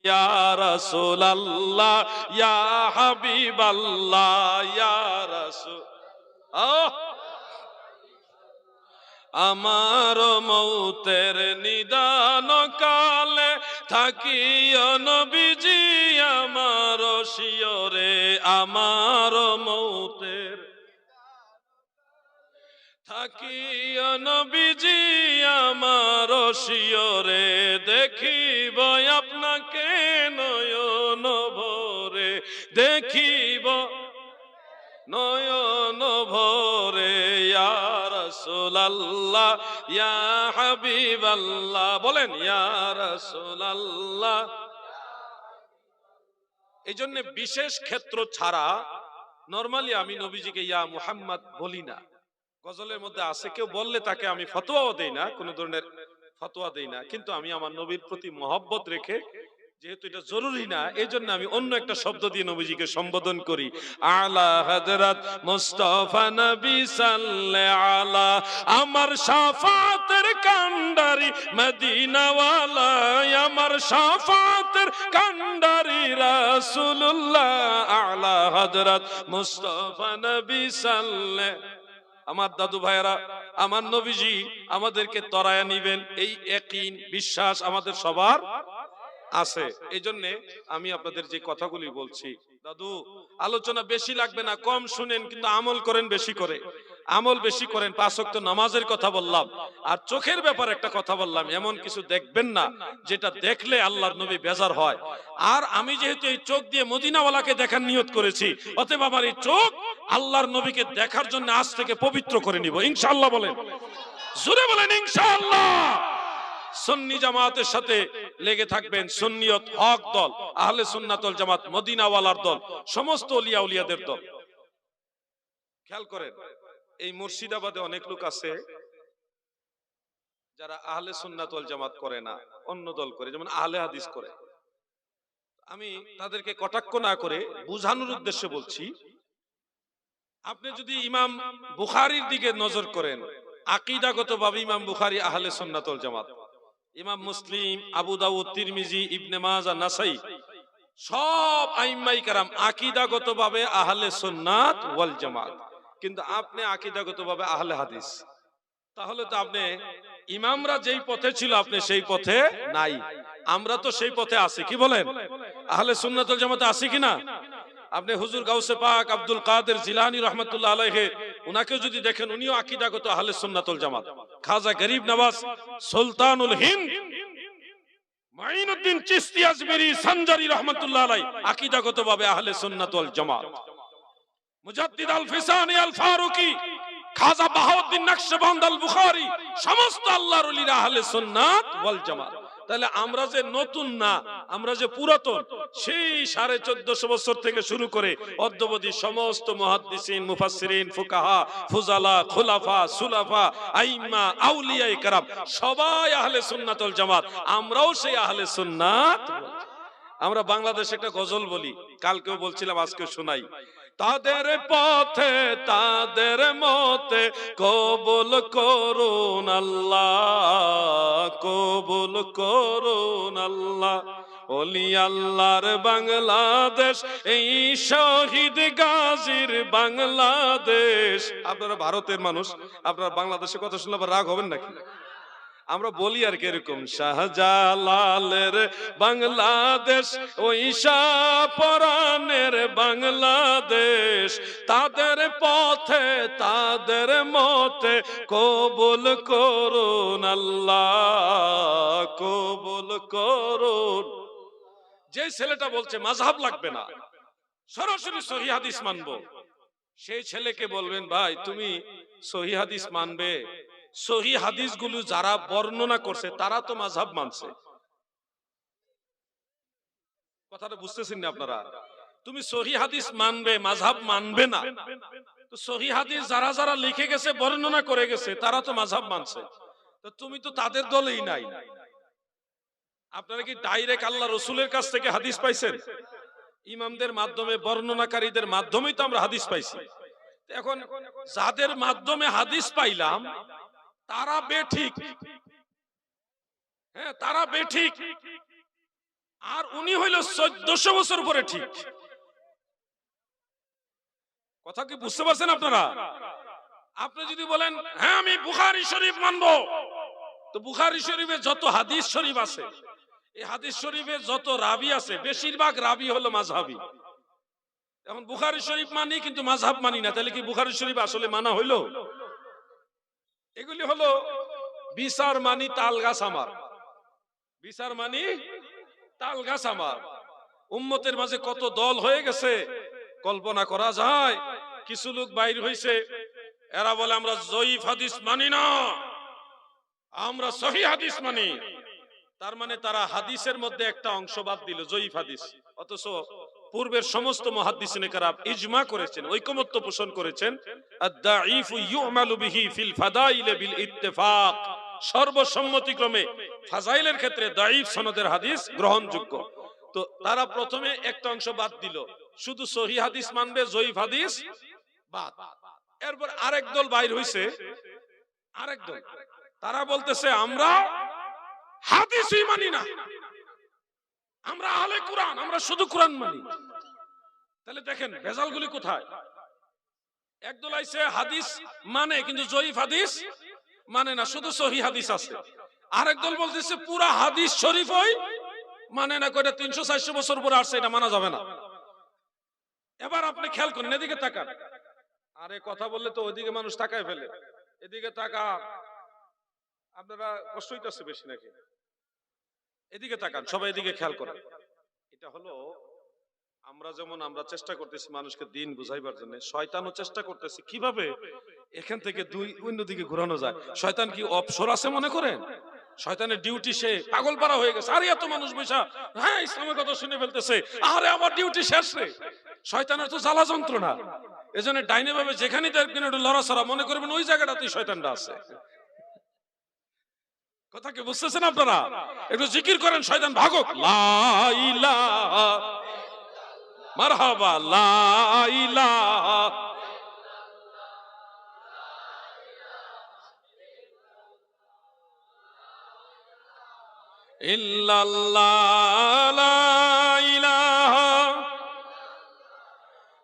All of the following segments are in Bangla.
ইয়া রাসূলুল্লাহ ইয়া হাবিবাল্লাহ ইয়া রাসূল। আমার মৌতের নিদান কালে থাকিও নবীজি আমার শিয়রে, আমার মৌতের থাকিও নবীজি আমার শিয়রে, দেখিব আপনাকে নয়ন ভরে, দেখিব নয়ন ভরে। ইয়া রাসূলুল্লাহ ইয়া হাবিবাল্লাহ, বলেন ইয়া রাসূলুল্লাহ। এই জন্য বিশেষ ক্ষেত্র ছাড়া নরমালি আমি নবীজিকে ইয়া মুহাম্মদ বলি না। গজলের মধ্যে আছে, কেউ বললে তাকে আমি ফতোয়াও দেই না, কোন ধরনের ফতোয়া দেই না, কিন্তু আমি আমার নবীর প্রতি মহব্বত রেখে, যেহেতু এটা জরুরি না, এই জন্য আমি অন্য একটা শব্দ দিয়ে নবীজিকে সম্বোধন করি। আলা হযরত মুস্তাফা নবী সাল্লাল্লাহু আলা, আমার শাফাতের কান্ডারি মদিনাওয়ালা, আমার শাফাতের কান্ডারি রাসূলুল্লাহ, আলা হযরত মুস্তাফা নবী সাল্লাল্লাহু। আমার দাদু ভাইয়েরা, আমার নবীজি আমাদেরকে তরায়া নিবেন, এই ইয়াকিন বিশ্বাস আমাদের সবার আছে। এই জন্য আমি আপনাদের যে কথাগুলি বলছি, দাদু আলোচনা বেশি লাগবে না, কম শুনেন, কিন্তু আমল করেন বেশি করে, আমল বেশি করেন। 5 ওয়াক্ত নামাজের কথা বললাম, আর চোখের ব্যাপারে একটা কথা বললাম, এমন কিছু দেখবেন না যেটা দেখলে আল্লাহর নবী বেজার হয়। আর আমি যেহেতু এই চোখ দিয়ে মদিনাওয়ালাকে দেখার নিয়ত করেছি, অতএব আমার এই চোখ আল্লাহর নবীকে দেখার জন্য আজ থেকে পবিত্র করে নিব ইনশাআল্লাহ। বলেন জোরে, বলেন ইনশাআল্লাহ। সুন্নি জামাতের সাথে লেগে থাকবেন, সুন্নিয়ত হক দল, আহলে সুন্নাত ওয়াল জামাত, মদিনাওয়ালার দল, সমস্ত ওলিয়া উলিয়াদের দল। খেয়াল করেন, এই মুর্শিদাবাদে অনেক লোক আছে যারা আহলে সুন্নাত ওয়াল জামাত করে না, অন্য দল করে, যেমন আহলে হাদিস করে। আমি তাদেরকে কটাক্ষ না করে বুঝানোর উদ্দেশ্যে বলছি, আপনি যদি ইমাম বুখারীর দিকে নজর করেন, আকীদাগতভাবে ইমাম বুখারী আহলে সুন্নাত ওয়াল জামাত, ইমাম মুসলিম, আবু দাউদ, তিরমিজি, ইবনে মাজাহ, নাসাই, সব আইম্মাই কেরাম আকীদাগতভাবে আহলে সুন্নাত ওয়াল জামাত। কিন্তু আপনি আকীদাগতভাবে আহলে হাদিস, তাহলে তো আপনি ইমামরা যেই পথে ছিল আপনি সেই পথে নাই। আমরা তো সেই পথে আছি, কি বলেন? আহলে সুন্নাত ওয়াল জামাতে আছি কিনা? আপনি হুজুর গাউসে পাক আব্দুল কাদের জিলানী রাহমাতুল্লাহ আলাইহি, উনাকে যদি দেখেন, উনিও আকীদাগত আহলে সুন্নাত ওয়াল জামাত। খাজা গরিব নওয়াজ সুলতানুল হিন্দ মাইনুদ্দিন চিশতি আজমিরি সঞ্জারি রাহমাতুল্লাহ আলাইহি আকীদাগতভাবে আহলে সুন্নাত ওয়াল জামাত। মুজাদ্দিদ আল ফিসানি আল ফারুকি, খাজা বাহাউদ্দিন নকশবন্দ আল বুখারী, সমস্ত আল্লাহর ওলিরা আহলে সুন্নাত ওয়াল জামাত। তাহলে আমরা যে নতুন না, আমরা যে পুরাতন, সেই 1450 বছর থেকে শুরু করে অদ্যাবধি সমস্ত মুহাদ্দিসিন, মুফাসসিরিন, ফুকাহা, ফুজালা, খুলাফা, সুলাফা, আইম্মা, আউলিয়ায়ে কেরাম সবাই আহলে সুন্নাত ওয়াল জামাত। আমরাও সেই আহলে সুন্নাত। আমরা বাংলাদেশে একটা গজল বলি, কালকেও বলছিলাম, আজকে শোনাই। তাদের পথে তাদের মতে কবুল করুন আল্লাহ, কবুল করুন আল্লাহ। ওলি আল্লাহর বাংলাদেশ, এই শহীদ গাজীর বাংলাদেশ। আপনারা ভারতের মানুষ, আপনারা বাংলাদেশের কথা শুনলে আবার রাগ হবেন নাকি? আমরা বলি আর কি এরকম, শাহজালালের বাংলাদেশ, ওই শাহপরানের বাংলাদেশ, তাদের পথে তাদের মতে কবুল করুন আল্লাহ, কবুল করুন। যে ছেলেটা বলছে মাযহাব লাগবে না, সরাসরি সহিহ হাদিস মানবো, সেই ছেলেকে বলবেন, ভাই তুমি সহিহ হাদিস মানবে, সহিহ হাদিসগুলো যারা বর্ণনা করছে তারা তো মাযহাব মানছে। কথাটা বুঝতেছেন না আপনারা? তুমি সহিহ হাদিস মানবে, মাযহাব মানবে না, তো সহিহ হাদিস যারা যারা লিখে গেছে, বর্ণনা করে গেছে, তারা তো মাযহাব মানছে, তো তুমি তো তাদের দলেই নাই। আপনারা কি ডাইরেক্ট আল্লাহ রাসূলের কাছ থেকে হাদিস পাইছেন? ইমামদের মাধ্যমে, বর্ণনাকারীদের মাধ্যমেই তো আমরা হাদিস পাইছি। এখন যাদের মাধ্যমে হাদিস পাইলাম তারা বেঠিক, হ্যাঁ তারা বেঠিক, আর উনি হইল 1400 বছর পরে ঠিক। কথা কি বুঝতে পারছেন আপনারা? আপনি যদি বলেন হ্যাঁ আমি বুখারী শরীফ মানবো, তো বুখারী শরীফে যত হাদিস শরীফ আছে, এই হাদিস শরীফে যত রাবি আছে বেশিরভাগ রাবি হলো মাযহাবী। এখন বুখারী শরীফ মানি কিন্তু মাযহাব মানি না, তাহলে কি বুখারী শরীফ আসলে মানা হইলো? এগুলি হলো বিচার মানি তাল গাছ আমার, বিচার মানি তাল গাছ আমার। উম্মতের মাঝে কত দল হয়ে গেছে কল্পনা করা যায়। কিছু লোক বাইর হইছে, এরা বলে আমরা জয়ীফ হাদিস মানি না, আমরা সহিহ হাদিস মানি। তার মানে তারা হাদিসের মধ্যে একটা অংশ বাদ দিল, জয়ীফ হাদিস। অথচ পূর্বের সমস্ত মুহাদ্দিসিনে কেরাম ইজমা করেছেন, ঐকমত্য পোষণ করেছেন, আদ-দাঈফু ইউমালু বিহি ফিল ফাদাইল বিল ইত্তেফাক, সর্বসম্মতিক্রমে ফাজাইলের ক্ষেত্রে দাঈফ সনদের হাদিস গ্রহণযোগ্য। তো তারা প্রথমে একটা অংশ বাদ দিল, শুধু সহিহ হাদিস মানবে, জয়ীফ হাদিস বাদ। এরপর আরেক দল বাইর হইছে, আরেক দল তারা বলতেছে আমরা হাদিসই মানি না, আমরা আহলে কোরআন, আমরা শুধু কোরআন মানি। তাহলে দেখেন ভেজালগুলি কোথায়। একদল আইছে হাদিস মানে কিন্তু জয়ীফ হাদিস মানে না, শুধু সহিহ হাদিস আছে। আরেক দল বলতেছে পুরা হাদিস শরীফই মানে না, কয়টা 300-400 বছর পরে আসছে, এটা মানা যাবে না। এবার আপনি খেয়াল করেন, এদিকে তাকান। আরে কথা বললে তো ওইদিকে মানুষ তাকায় ফেলে, এদিকে তাকান। আপনারা কষ্ট হইতেছে বেশি নাকি? এদিকে তাকান, সবাই এদিকে খেয়াল করেন। এটা হলো আমরা যেমন আমরা চেষ্টা করতেছি মানুষকে দিন বুঝাইবার জন্য, শয়তানও চেষ্টা করতেছে কিভাবে এখান থেকে দুই অন্যদিকে ঘোরানো যায়। শয়তান কি অপসর আছে মনে করেন? শয়তানের ডিউটি সে পাগল পারা হয়ে গেছে। আরে এত মানুষ বৈশা হ্যাঁ ইসলামের কথা শুনে ফেলতেছে, আরে আমার ডিউটি শেষ রে। শয়তানের তো জ্বালা যন্ত্রণা, এজন্য ডাইনে ভাবে যেখানে দেখবেন একটু লড়াছড়া, মনে করবেন ওই জায়গাটাতেই শয়তানটা আছে। কথা কি বুঝতেছেন আপনারা? একটু জিকির করেন, শয়তান ভাগক। লা ইলাহা মারহাবা, লা ইলাহা ইল্লাল্লাহ, লা ইলাহা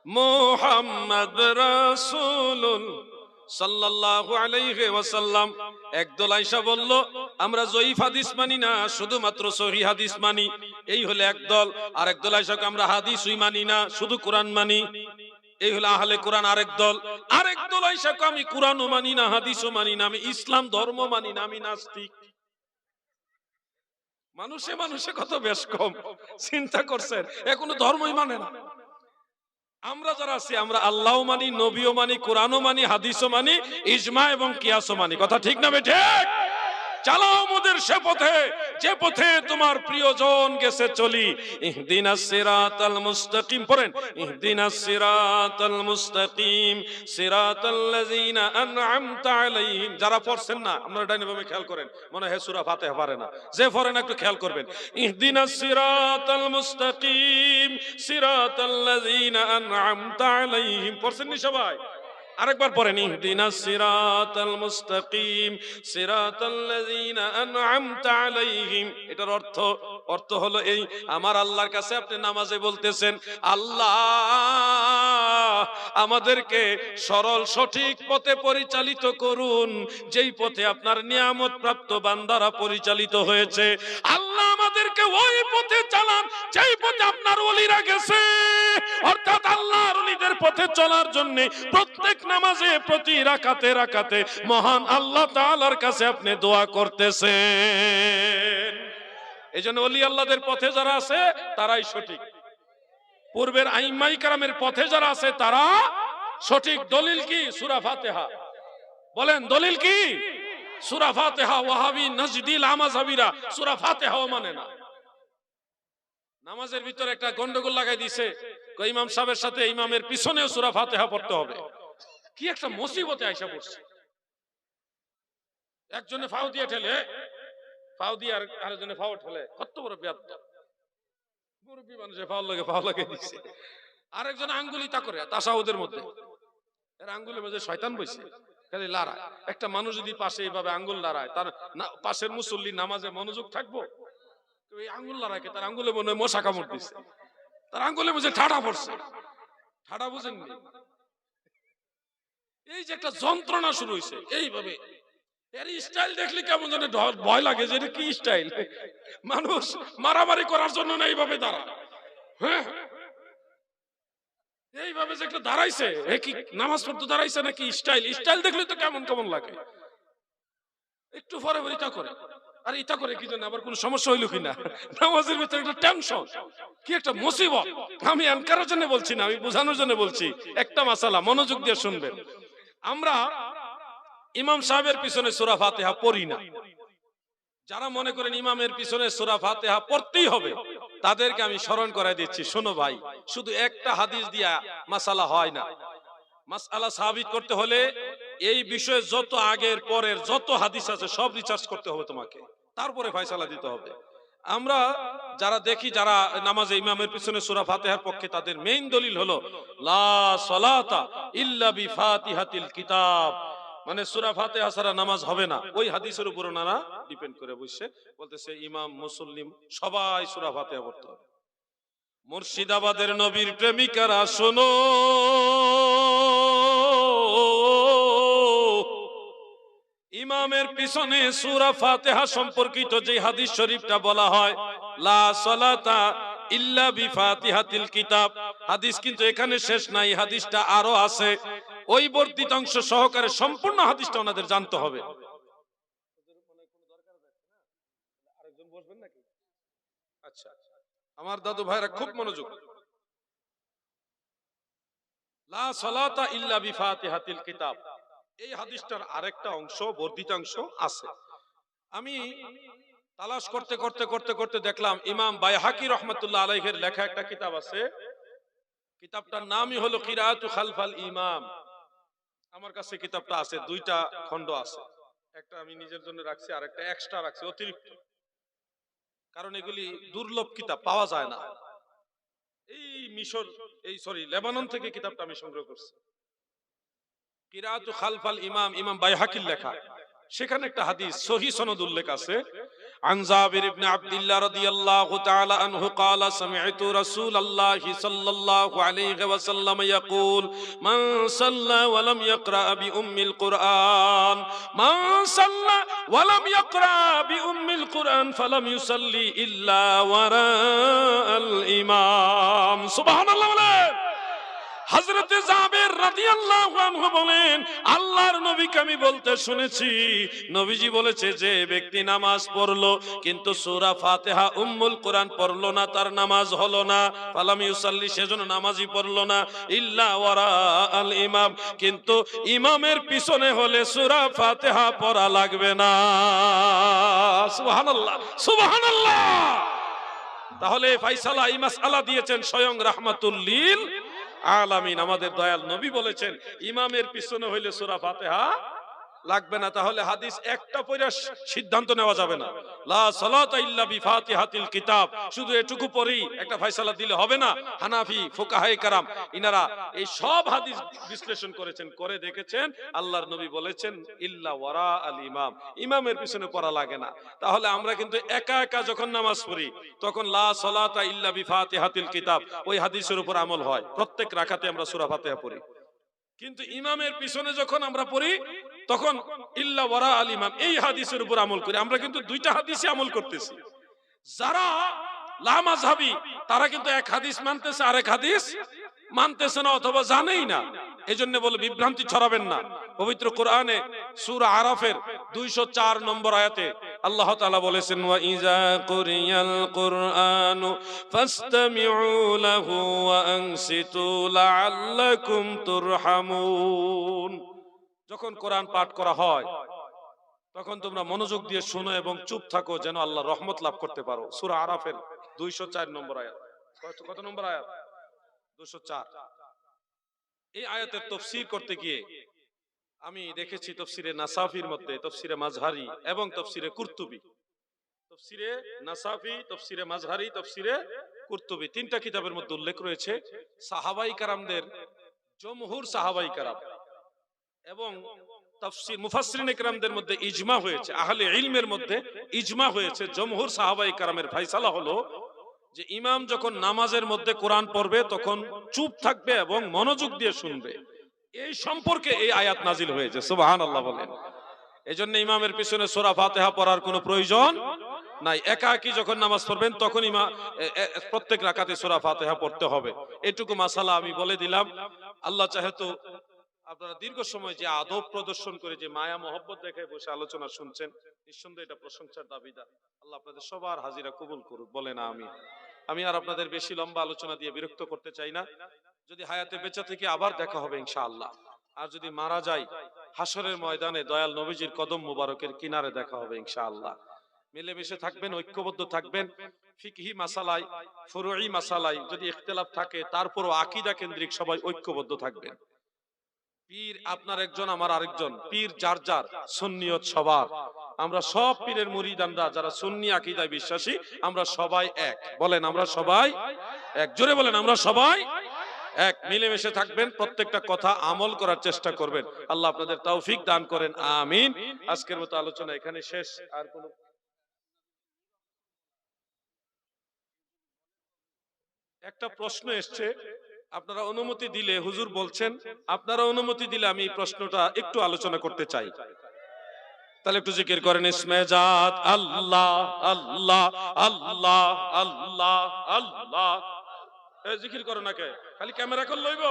মুহাম্মদ রাসূলুল্লাহ সাল্লাল্লাহু আলাইহি ওয়াসাল্লাম। একদল আয়েশা বলল আমরা জয়ীফ হাদিস মানি না, শুধুমাত্র সহিহ হাদিস মানি, এই হলো একদল। আর একদল আয়েশাকে আমরা হাদিসই মানি না, শুধু কোরআন মানি, এই হলো আহলে কোরআন আরেক দল। আরেক দল আয়েশাকে আমি কোরআনও মানি না, হাদিসও মানি না, আমি ইসলাম ধর্ম মানি না, আমি নাস্তিক। মানুষে মানুষে কত বেশ কম, চিন্তা করছেন? এখনো ধর্মই মানে না। আমরা যারা আছি আমরা আল্লাহও মানি, নবীও মানি, কোরআনও মানি, হাদিসও মানি, ইজমা এবং কিয়াসও মানি। কথা ঠিক না বেঠিক? চালাও মোদের সে পথে, যে পথে তোমার প্রিয়জন গেছে চলি। ইহদিনাস সিরাতাল মুস্তাকিম, পড়েন ইহদিনাস সিরাতাল মুস্তাকিম সিরাতাল্লাযিনা আনআমতা আলাইহিম। যারা পড়ছেন না আপনারা ডাইনে বামে খেয়াল করেন, মনে হয় সূরা ফাতিহা পারে না, যে পড়েন একটু খেয়াল করবেন। ইহদিনাস সিরাতাল মুস্তাকিম সিরাতাল্লাযিনা আনআমতা আলাইহিম, পড়ছেন নি সবাই? আরেকবার পড়েন ইহদিনাস সিরাতাল মুস্তাকিম সিরাতাল্লাযিনা আনআমতা আলাইহিম। এটার অর্থ হলো এই, আমার আল্লাহর কাছে আপনি নামাজে বলতেছেন আল্লাহ আমাদেরকে সরল সঠিক পথে পরিচালিত করুন, যেই পথে আপনার নিয়ামত প্রাপ্ত বান্দারা পরিচালিত হয়েছে। আল্লাহ আমাদেরকে ওই পথে চালান যেই পথে আপনার ওলিরা গেছে। অর্থাৎ আল্লাহর ওলিদের পথে চলার জন্য প্রত্যেক নামাজে প্রতি রাকাতে রাকাতে মহান আল্লাহ তাআলার কাছে আপনি দোয়া করতেছেন। এইজন্য ওলি আল্লাহদের পথে যারা আছে তারাই সঠিক, পূর্বের আইম্মাই কেরামের পথে যারা আছে তারা সঠিক। দলিল কি? সূরা ফাতিহা। বলেন দলিল কি? সূরা ফাতিহা। ওয়াহাবি নজদি লামাযাবিরা সূরা ফাতিহাও মানে না। নামাজের ভিতরে একটা গন্ডগোল লাগাই দিয়েছে, ইমাম সাহেবের সাথে ইমামের পিছনেও সূরা ফাতিহা পড়তে হবে। কি একটা মুসিবতে আইসা পড়ছে। একজনে ফাও দিয়ে ঠেলে, ফাও দিয়ে আরেকজনে ফাও ঠেলে, কত বড় বেয়াদব মুরব্বি মানুষে ফাও লাগে দিচ্ছে। আরেকজন আঙ্গুলি তা করে তাসাউদের মধ্যে, এর আঙ্গুলের মধ্যে শয়তান বসে খালি লড়ায়। একটা মানুষ যদি পাশে এইভাবে আঙ্গুল লড়ায়, তার পাশের মুসল্লি নামাজে মনোযোগ থাকবো? এই আঙ্গুল লড়াকে, তার আঙ্গুলে মনে হয় মশা কামড় দিচ্ছে, তার আঙ্গুলে বুঝে ঠাডা পড়ছে। ঠাডা বুঝেননি? এই যে একটা যন্ত্রণা শুরু হয়েছে এইভাবে। এর স্টাইল দেখলে কেমন যেন ভয় লাগে যে এটা কি স্টাইল। মানুষ মারামারি করার জন্য না এইভাবে দাঁড়ায়। হ্যাঁ, এইভাবে যে একটা দাঁড়াইছে, এ কি নামাজ পড়তে দাঁড়াইছে নাকি স্টাইল? স্টাইল দেখলে তো কেমন কেমন লাগে। একটু পরে ইটা করে, আর ইটা করে কি জন্য, আবার কোন সমস্যা হইলো কিনা। নামাজের ভিতরে একটা টেনশন, কি একটা মুসিবত। আমি এনকারের জন্য বলছি না, আমি বোঝানোর জন্য বলছি। একটা মাসালা মনোযোগ দিয়ে শুনবেন। আমরা ইমাম সাহেবের পিছনে সূরা ফাতিহা পড়ি না। যারা মনে করেন ইমামের পিছনে সূরা ফাতিহা পড়তেই হবে, তাদেরকে আমি স্মরণ করাই দিচ্ছি, শোনো ভাই, শুধু একটা হাদিস দিয়া মাসালা হয় না। মাসআলা সাবিত করতে হলে এই বিষয়ে যত আগের পরের যত হাদিস আছে সব রিসার্চ করতে হবে তোমাকে, তারপরে ফয়সালা দিতে হবে। আমরা যারা দেখি যারা নামাজে ইমামের পিছনে সূরা ফাতিহার পক্ষে, তাদের মেইন দলিল হলো লা সালাতা ইল্লা বিফাতিহাতিল কিতাব, মানে সূরা ফাতিহা ছাড়া নামাজ হবে না। ওই হাদিসের উপর ওনারা ডিপেন্ড করে বসে বলতেছে ইমাম মুসল্লিম সবাই সূরা ফাতিহা পড়তে হবে। মুর্শিদাবাদের নবীর প্রেমিকারা শোনো, ইমামের পিছনে সূরা ফাতিহা সম্পর্কিত যে হাদিস শরীফটা বলা হয় লা সালাতা ইল্লা বিফাতিহাতিল কিতাব, হাদিস কিন্তু এখানে শেষ নাই, হাদিসটা আরো আছে। ওই বর্ধিত অংশ সহকারে সম্পূর্ণ হাদিসটা ওনাদের জানতে হবে। আচ্ছা, আমার দাদু ভাইরা খুব মনোযোগ। লা সালাতা ইল্লা বিফাতিহাতিল কিতাব, এই হাদিসটার আরেকটা অংশ বর্ধিত অংশ আছে। আমি তালাশ করতে করতে করতে করতে দেখলাম ইমাম বাইহাকি রহমাতুল্লাহ আলাইহির লেখা একটা কিতাব আছে। কিতাবটার নামই হলো কিরাআতু খালফাল ইমাম। আমার কাছে কিতাবটা আছে, দুইটা খণ্ড আছে। একটা আমি নিজের জন্য রাখছি, আর একটা এক্সট্রা রাখছি অতিরিক্ত, কারণ এগুলি দুর্লভ কিতাব, পাওয়া যায় না। এই মিশর, এই সরি লেবানন থেকে কিতাবটা আমি সংগ্রহ করছি। কিরাআতু খালফাল ইমাম, ইমাম বাইহাকির লেখা। সেখানে একটা হাদিস সহিহ সনদ উল্লেখ আছে। عن جابر بن عبد الله رضي الله تعالى عنه قال سمعت رسول الله صلى الله عليه وسلم يقول من صلى ولم يقرأ بأم القرآن من صلى ولم يقرأ بأم القرآن فلم يصلي إلا وراء الإمام سبحان الله। হযরত জাবের রাদিয়াল্লাহু আনহু বলেন, আল্লাহর নবীকে আমি বলতে শুনেছি, নবীজি বলেছে যে ব্যক্তি নামাজ পড়লো কিন্তু সূরা ফাতিহা উম্মুল কোরআন পড়লো না, তার নামাজ হলো না। ফালাম ইউসাল্লি, সেজন্য নামাজই পড়লো না। ইল্লা ওয়ারা আল ইমাম, কিন্তু ইমামের পিছনে হলে সূরা ফাতিহা পড়া লাগবে না। সুবহানাল্লাহ সুবহানাল্লাহ। তাহলে ফয়সালা এই মাসআলা দিয়েছেন স্বয়ং রাহমাতুল লিল আলামিন। আমাদের দয়াল নবী বলেছেন ইমামের পিছনে হইলে সূরা ফাতিহা লাগবে না। তাহলে হাদিস একটা পড়ে সিদ্ধান্ত নেওয়া যাবে না লা সালাতা ইল্লা বিফাতিহাতিল কিতাব, শুধু এটুকু পড়েই একটা ফয়সালা দিলে হবে না। হানাফি ফুকাহায়ে কেরাম ইনারা এই সব হাদিস বিশ্লেষণ করেছেন, করে দেখেছেন আল্লাহর নবী বলেছেন ইল্লা ওয়ারা আল ইমাম, ইমামের পিছনে পড়া লাগে না। তাহলে আমরা কিন্তু একা একা যখন নামাজ পড়ি তখন লা সালাতা ইল্লা বিফাতিহাতিল কিতাব ওই হাদিসের উপর আমল হয়, প্রত্যেক রাকাতে আমরা সূরা ফাতিহা পড়ি। কিন্তু ইমামের পিছনে যখন আমরা পড়ি তখন ইল্লা ওয়ারা আল ইমাম, এই হাদিসের উপর আমল করি। আমরা কিন্তু দুইটা হাদিসে আমল করতেছি। যারা লা মাযহাবী তারা কিন্তু এক হাদিস মানতেছে, আরেক হাদিস মানতেছে না অথবা জানেই না। এজন্য বলে বিভ্রান্তি ছড়াবেন না। পবিত্র কোরআনে সূরা আরাফের 204 নম্বর আয়াতে আল্লাহ তাআলা বলেছেন ওয়া ইযা কুরিয়াল কুরআনু ফাসতামিউ লাহু ওয়া আনসিতু লাআল্লাকুম তুরহামুন। যখন কোরআন পাঠ করা হয় তখন তোমরা মনোযোগ দিয়ে শোনো এবং চুপ থাকো যেন আল্লাহ রহমত লাভ করতে পারো। সূরা আরাফের 204 নম্বর আয়াত। কত নম্বর আয়াত? 204। এই আয়াতের তাফসীর করতে গিয়ে আমি দেখেছি তাফসীরে নাসাফির মধ্যে, তাফসীরে মাযহারি এবং তাফসীরে কুরতুবী, তাফসীরে নাসাফি, তাফসীরে মাযহারি, তাফসীরে কুরতুবী, তিনটা কিতাবের মধ্যে উল্লেখ রয়েছে সাহাবায়ে কেরামদের, জমহুর সাহাবায়ে কেরাম এবং তাফসীর মুফাসসিরিন ইকরামদের মধ্যে ইজমা হয়েছে, আহলে ইলমের মধ্যে ইজমা হয়েছে, জমহুর সাহাবায়ে কেরামের ফয়সালা হলো যে ইমাম যখন নামাজের মধ্যে কোরআন পড়বে তখন চুপ থাকবে এবং মনোযোগ দিয়ে শুনবে। এই সম্পর্কে এই আয়াত নাজিল হয়েছে, সুবহানাল্লাহ বলেন। এজন্য ইমামের পিছনে সূরা ফাতিহা পড়ার কোনো প্রয়োজন নাই। একাকী যখন নামাজ পড়বেন তখন প্রত্যেক রাকাতে সূরা ফাতিহা পড়তে হবে। এটুকু মাসালা আমি বলে দিলাম। আল্লাহ চাহে তো আপনারা দীর্ঘ সময় যে আদব প্রদর্শন করে যে মায়া মহব্বত দেখায় বসে আলোচনা শুনছেন, নিঃসন্দেহে এটা প্রশংসার দাবিদার। আল্লাহ আপনাদের সবার হাজিরা কবুল করুক, বলেন আমিন। আমি আর আপনাদের বেশি লম্বা আলোচনা দিয়ে বিরক্ত করতে চাই না। যদি হায়াতে বেঁচে থেকে আবার দেখা হবে ইনশাআল্লাহ, আর যদি মারা যাই হাসরের ময়দানে দয়াল নবীজির কদম মুবারকের কিনারে দেখা হবে ইনশাআল্লাহ। মিলেমিশে থাকবেন, ঐক্যবদ্ধ থাকবেন। ফিকহি মাসালায়, ফুরুই মাসালায় যদি ইখতিলাফ থাকে তারপরও আকীদা কেন্দ্রিক সবাই ঐক্যবদ্ধ থাকবেন। পীর আপনার একজন, আমার আরেকজন, পীর যার যার, সুন্নিয়ত সবার। আমরা সব পীরের মুরিদানরা যারা সুন্নি আকীদায় বিশ্বাসী, আমরা সবাই এক। বলেন আমরা সবাই এক, জোরে বলেন আমরা সবাই এক। মিলেমিশে থাকবেন, প্রত্যেকটা কথা আমল করার চেষ্টা করবেন। আল্লাহ আপনাদের তৌফিক দান করেন, আমিন। আজকের মতো আলোচনা এখানে শেষ। আর কোন একটা প্রশ্ন এসছে, আপনারা অনুমতি দিলে, হুজুর বলছেন আপনারা অনুমতি দিলে আমি এই প্রশ্নটা একটু আলোচনা করতে চাই। তাহলে একটু জিকির করেন, ইসমে জাত আল্লাহ আল্লাহ আল্লাহ আল্লাহ আল্লাহ। জিকির করো না কে, খালি ক্যামেরা কল লইব।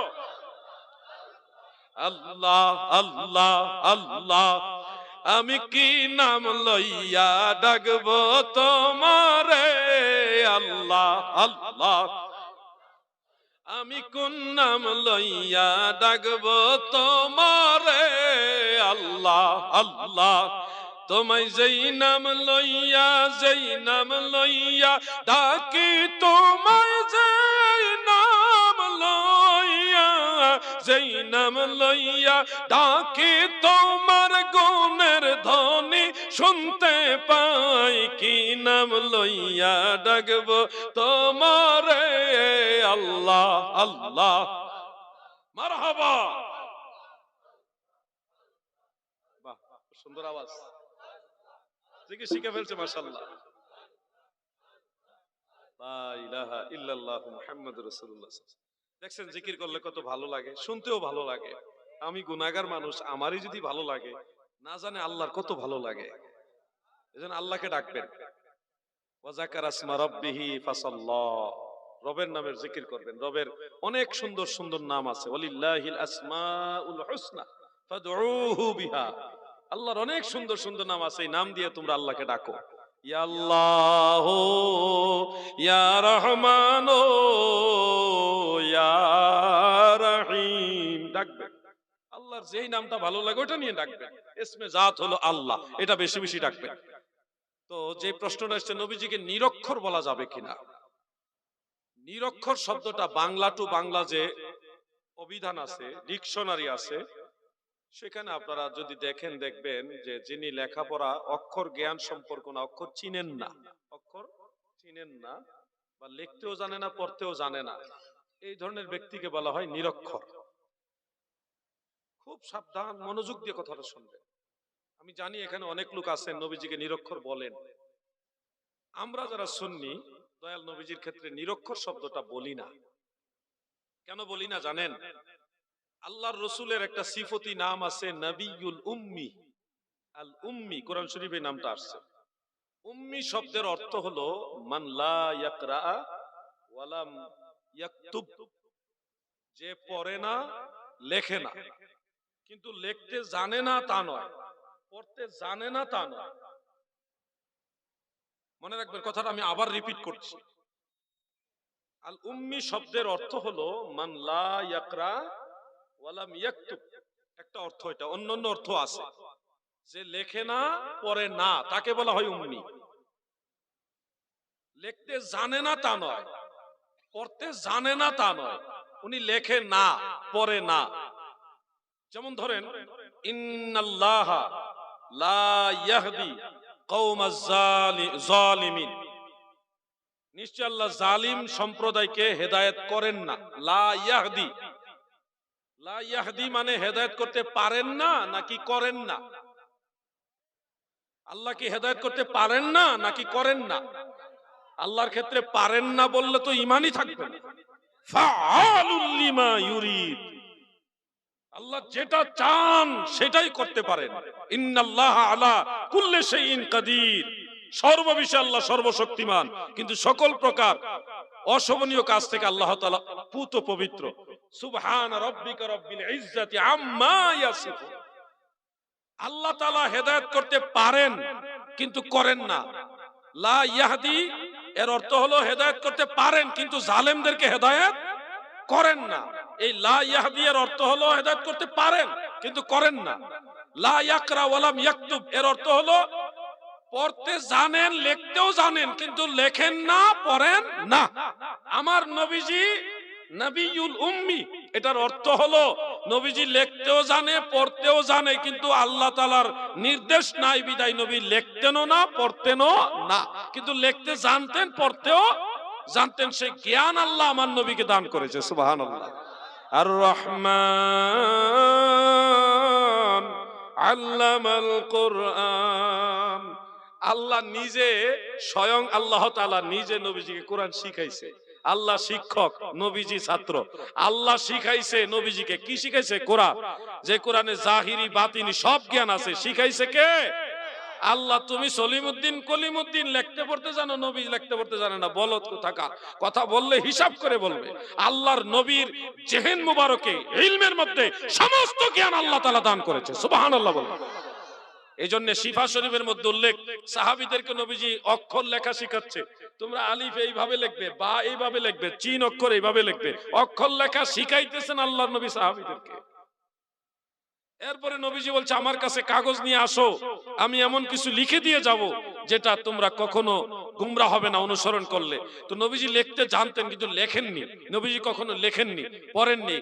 আল্লাহ আল্লাহ আল্লাহ, আমি কি নাম লইয়া ডাকবো তোমারে আল্লাহ আল্লাহ, আমি কোন নাম লইয়া ডাকবো তোমারে আল্লাহ আল্লাহ। তোমায় যেই নাম লইয়া ডাকি, তোমায় যেই নাম লইয়া ডাকি, তোমার গুণের ধ্বনি শুনতে পাই। কি নাম লইয়া ডাকবো তোমারে আল্লাহ আল্লাহ। মারহাবা, বাহ সুন্দর আওয়াজ, জিকির শিখে ফেলছে মাশাআল্লাহ। লা ইলাহা ইল্লাল্লাহ মুহাম্মাদুর রাসূলুল্লাহ। দেখছেন জিকির করলে কত ভালো লাগে, শুনতেও ভালো লাগে। আমি গুনাহগার মানুষ, আমারই যদি ভালো লাগে, না জানে আল্লাহর কত ভালো লাগে। এজন্য আল্লাহকে ডাকবেন। ওয়া যাকারা ইসমা রাব্বিহি ফাসাল্লাহ, রবের নামের জিকির করবেন। রবের অনেক সুন্দর সুন্দর নাম আছে, ওয়ালিল্লাহিল আসমাউল হুসনা ফাদউহু বিহা। আল্লাহর অনেক সুন্দর সুন্দর নাম আছে, এই নাম দিয়ে তোমরা আল্লাহকে ডাকো। ইয়া আল্লাহ ইয়া রহমান ইয়া রহিম ডাকবেন। আল্লাহর যেই নামটা ভালো লাগে ওটা নিয়ে ডাকবেন। ইসমে জাত হলো আল্লাহ, এটা বেশি বেশি ডাকবেন। তো যে প্রশ্নটা আসছে, নবীজিকে নিরক্ষর বলা যাবে কিনা? নিরক্ষর শব্দটা বাংলা টু বাংলা যে অভিধান আছে, ডিকশনারি আছে, সেখানে আপনারা যদি দেখেন দেখবেন যে যিনি লেখাপড়া, অক্ষর জ্ঞান সম্পর্ক না, অক্ষর চিনেন না বা লিখতেও জানে না, পড়তেও জানে না, এই ধরনের ব্যক্তিকে বলা হয় নিরক্ষর। খুব সাবধান, মনোযোগ দিয়ে কথাটা শুনবেন। আমি জানি এখানে অনেক লোক আছেন নবীজিকে নিরক্ষর বলেন। আমরা যারা সুন্নি, দয়াল নবীজির ক্ষেত্রে নিরক্ষর শব্দটা বলি না। কেন বলি না জানেন? আল্লাহর রসুলের একটা সিফতি নাম আছে, নবিয়ুল উম্মি। আল উম্মি, কোরআন শরীফে নামটা আসছে। উম্মি শব্দের অর্থ হলো মান লা ইয়াকরা ওয়া লাম ইয়াকতুব, যে পড়ে না, লেখে না। কিন্তু লিখতে জানে না তা নয়, পড়তে জানে না তা নয়। মনে রাখবেন কথাটা, আমি আবার রিপিট করছি। আল উম্মি শব্দের অর্থ হলো মান লা ইয়াকরা ওয়া লাম ইয়াকতুব। একটা অর্থ এটা, অন্যান্য অর্থ আছে। যে লেখে না, পড়ে না, তাকে বলা হয় উম্মি। লিখতে জানে না তা নয়, পড়তে জানে না তা নয়, উনি লেখে না, পড়ে না। যেমন ধরেন, ইন্নাল্লাহা লা ইয়াহদি কওমাজ জালিমিন, নিশ্চয় আল্লাহ জালিম সম্প্রদায়কে হেদায়েত করেন না। লা ইয়াহদি, লা ইয়াহদি মানে হেদায়েত করতে পারেন না নাকি করেন না? আল্লাহ কি হেদায়েত করতে পারেন না নাকি করেন না? আল্লাহর ক্ষেত্রে পারেন না বললে তো ঈমানই থাকবে না। ফাআলুল লিমা ইউরিদ, আল্লাহ যেটা চান সেটাই করতে পারেন। ইন্নাল্লাহা আলা কুল্লি শাইইন কাদির, সর্ববিষয়ে আল্লাহ সর্বশক্তিমান, কিন্তু সকল প্রকার অশোভনীয় কাজ থেকে আল্লাহ তাআলা পুত পবিত্র। সুবহান রাব্বিকা রাব্বিল ইজ্জাতি আম্মা ইয়াসিফুন। আল্লাহ তাআলা হেদায়েত করতে পারেন কিন্তু করেন না। লা ইয়াহদি এর অর্থ হলো হেদায়েত করতে পারেন কিন্তু জালেমদেরকে হেদায়েত করেন না। এই লা ইয়াহদি এর অর্থ হলো হেদায়েত করতে পারেন কিন্তু করেন না। লা ইয়াকরা ওয়া লাম ইয়াকতুব এর অর্থ হলো পড়তে জানেন, লিখতেও জানেন, কিন্তু লেখেন না, পড়েন না। আমার নবীজি নবিয়ুল উম্মি, এটার অর্থ হলো নবীজি লিখতেও জানে, পড়তেও জানে, কিন্তু আল্লাহ তাআলার নির্দেশ নাই বিদায় নবী লিখতেনও না, পড়তেনও না, কিন্তু লিখতে জানতেন, পড়তেও জানতেন। সেই জ্ঞান আল্লাহ আমার নবীকে দান করেছে। সুবহানাল্লাহ। আর রহমান আল্লামাল কোরআন, আল্লাহ নিজে স্বয়ং আল্লাহ তাআলা নিজে নবীজিকে কোরআন শিখাইছে। আল্লাহ শিক্ষক, নবীজি ছাত্র। আল্লাহ শিখাইছে নবীজিকে, কি শিখাইছে? কোরআন। যে কোরআনে জাহিরি বাতিনি সব জ্ঞান আছে, শিখাইছে কে? আল্লাহ। তুমি সলিমউদ্দিন কলিমউদ্দিন লিখতে পড়তে জানো, নবী লিখতে পড়তে জানে না, বলদ কোথাকার। কথা বললে হিসাব করে বলবে। আল্লাহর নবীর জেহেন মুবারকে ইলমের মধ্যে সমস্ত জ্ঞান আল্লাহ তাআলা দান করেছে। সুবহানাল্লাহ বলো। এই জন্য শিফা শরীফের মধ্যে উল্লেখ, সাহাবীদেরকে নবীজি অক্ষর লেখা শিখাচ্ছে। তোমরা আলিফ এইভাবে লিখবে, বা এইভাবে লিখবে, চিন অক্ষর এইভাবে লিখবে। অক্ষর লেখা শিখাইতেছেন আল্লাহর নবী সাহাবীদেরকে। এরপরে নবীজি বলছে আমার কাছে কাগজ নিয়ে আসো, আমি এমন কিছু লিখে দিয়ে যাব যেটা তোমরা কখনো গুমরা হবে না অনুসরণ করলে। তো নবীজি লিখতে জানতেন কিন্তু লেখেননি। নবীজি কখনো লেখেননি, পড়েননি।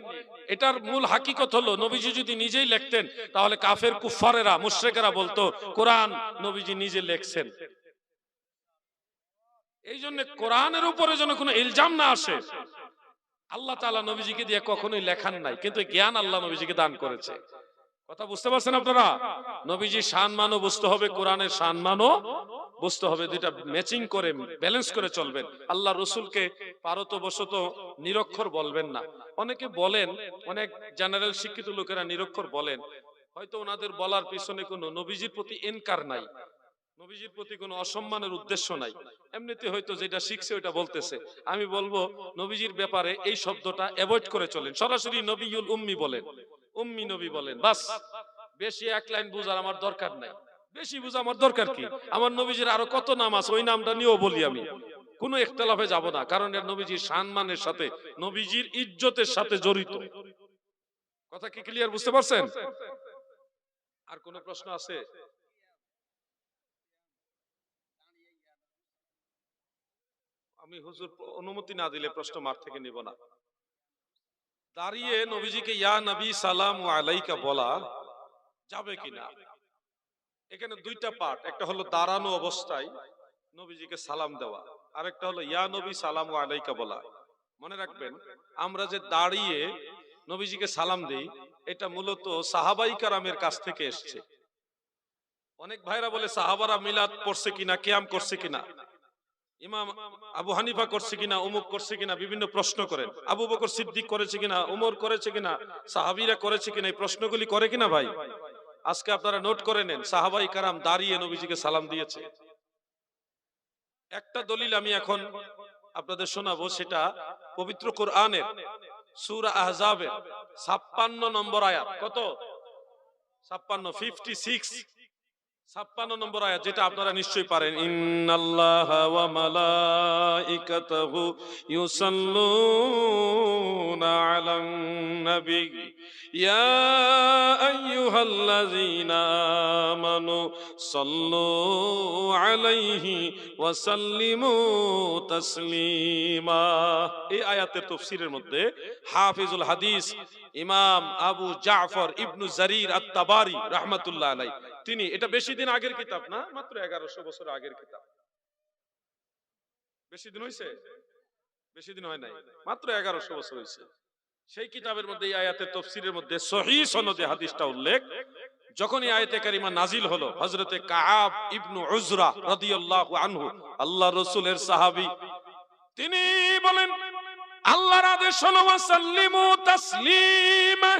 এটার মূল হাকিকত হলো নবীজি যদি নিজেই লিখতেন তাহলে কাফের কুফারেরা মুশরিকেরা বলতো কোরআন নবীজি নিজে লিখছেন। এই জন্য কোরআনের উপরে যেন কোনো ইলজাম না আসে। আল্লাহ তাআলা নবীজিকে দিয়ে কখনোই লেখান নাই, কিন্তু জ্ঞান আল্লাহ নবীজিকে দান করেছে। কথা বুঝতে পারছেন আপনারা? নবীজির সম্মানও বুঝতে হবে, কোরআনের সম্মানও বুঝতে হবে। দুইটা ম্যাচিং করে ব্যালেন্স করে চলবেন। আল্লাহ রাসূলকে পারতবশত নিরক্ষর বলবেন না। অনেকে বলেন, অনেক জেনারেল শিক্ষিত লোকেরা নিরক্ষর বলেন, হয়তো ওনাদের বলার পিছনে কোনো নবীজির প্রতি ইনকার নাই, নবীজির প্রতি কোনো অসম্মানের উদ্দেশ্য নাই, এমনিতে হয়তো যেটা শিখছে ওটা বলতেছে। আমি বলবো নবীজির ব্যাপারে এই শব্দটা অ্যাভয়েড করে চলেন। সরাসরি নবিয়ুল উম্মি বলেন, উম্মি নবী বলেন, বাস। বেশি এক লাইন বুঝার আমার দরকার নাই। বেশি বুঝা আমার দরকার কি? আমার নবীজির আরো কত নাম আছে, ওই নামটা নিয়েও বলি আমি, কোনো ইখতিলাফে যাব না, কারণ এর নবীজির সম্মানের সাথে, নবীজির ইজ্জতের সাথে জড়িত। কথা কি ক্লিয়ার বুঝতে পারছেন? আর কোনো প্রশ্ন আছে? আমি হুজুর অনুমতি না দিলে প্রশ্ন মার থেকে নিব না। দাঁড়িয়ে নবীজিকে ইয়া নবী সালাম আলাইকা বলা যাবে কিনা? এখানে দুইটা পার্ট, একটা হলো দাঁড়ানো অবস্থায় নবীজিকে সালাম দেওয়া, আরেকটা হলো ইয়া নবী সালাম আলাইকা বলা। মনে রাখবেন, আমরা যে দাঁড়িয়ে নবীজিকে সালাম দেই এটা মূলত সাহাবাই কারামের কাছ থেকে এসেছে। অনেক ভাইরা বলে সাহাবারা মিলাদ পড়ছে কিনা, কিয়াম করছে কিনা, ইমাম আবু হানিফা করছে কিনা, অমুক করছে কিনা, বিভিন্ন প্রশ্ন করেন। আবু বকর সিদ্দিক করেছে কিনা, উমর করেছে কিনা, সাহাবীরা করেছে কিনা, এই প্রশ্নগুলি করে কিনা ভাই? আজকে আপনারা নোট করে নেন, সাহাবাই কারাম দাঁড়িয়ে নবীজিকে সালাম দিয়েছে। একটা দলিল আমি এখন আপনাদের শোনাবো, সেটা পবিত্র কোরআনের সূরা আহজাবের 56 নম্বর আয়াত। কত? 56 নম্বর আয়াত, যেটা আপনারা নিশ্চয়ই পারেন। ইন্নাল্লাহা ওয়া মালাইকাতাহু ইউসাল্লুনা আলান নবী ইয়া আইয়ুহাল্লাযীনা আমানু সাল্লু আলাইহি ওয়া সাল্লিমু তাসলিমা। এই আয়াতের তাফসীরের মধ্যে হাফিজুল হাদিস ইমাম আবু জাফর ইবনু জারির আত-তাবারি রাহমাতুল্লাহ আলাইহি, তিনি, এটা বেশি দিন আগের কিতাব না, মাত্র 1100 বছর আগের কিতাব। বেশি দিন হইছে? বেশি দিন হয় নাই, মাত্র 1100 বছর হইছে। সেই কিতাবের মধ্যে এই আয়াতের তাফসীরের মধ্যে সহিহ সনদে হাদিসটা উল্লেখ। যখন এই আয়াতে কারিমা নাজিল হলো, হযরতে কাআব ইবনে উজরা রাদিয়াল্লাহু আনহু, আল্লাহর রাসূলের সাহাবী, তিনি বলেন আল্লাহর আদেশ হলো ওয়াসাল্লিমু তাসলিমা,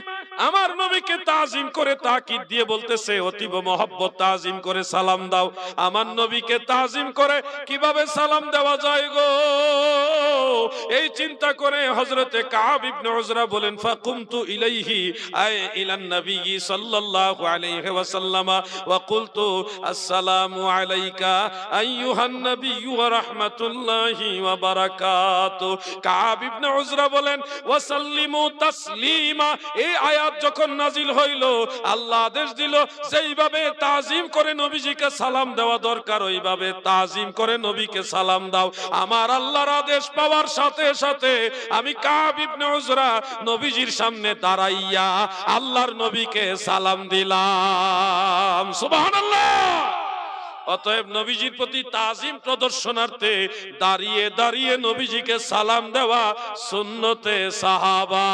আমার নবীকে তাজিম করে তাকিদ দিয়ে বলতেছে অতীব মহব্বত তাজিম করে সালাম দাও। আমার নবীকে তাজিম করে কিভাবে সালাম দেওয়া যায় গো, এই চিন্তা করে হযরতে কাব ইবনে উজরা বলেন ফাকুমতু ইলাইহি আই ইলান নবী সাল্লাল্লাহু আলাইহি ওয়াসাল্লাম ওয়া কুলতু আসসালামু আলাইকা আইয়ুহান নবী ওয়া রাহমাতুল্লাহি ওয়া বারাকাতু। কাব ইবনে উজরা বলেন ওয়াসাল্লিমু তাসলিমা, এই আয়াত যখন নাজিল হইল আল্লাহ আদেশ দিল যেইভাবে তাজিম করে নবীজিকে সালাম দেওয়া দরকার ওইভাবে তাজিম করে নবীকে সালাম দাও। আমার আল্লাহর আদেশ পাওয়ার সাথে সাথে আমি কাব ইবনে উজরা নবীজির সামনে দাঁড়াইয়া আল্লাহর নবীকে সালাম দিলাম। সুবহানাল্লাহ। অতএব নবীজির প্রতি তাজিম প্রদর্শনার্থে দাঁড়িয়ে দাঁড়িয়ে নবীজিকে সালাম দেওয়া সুন্নতে সাহাবা।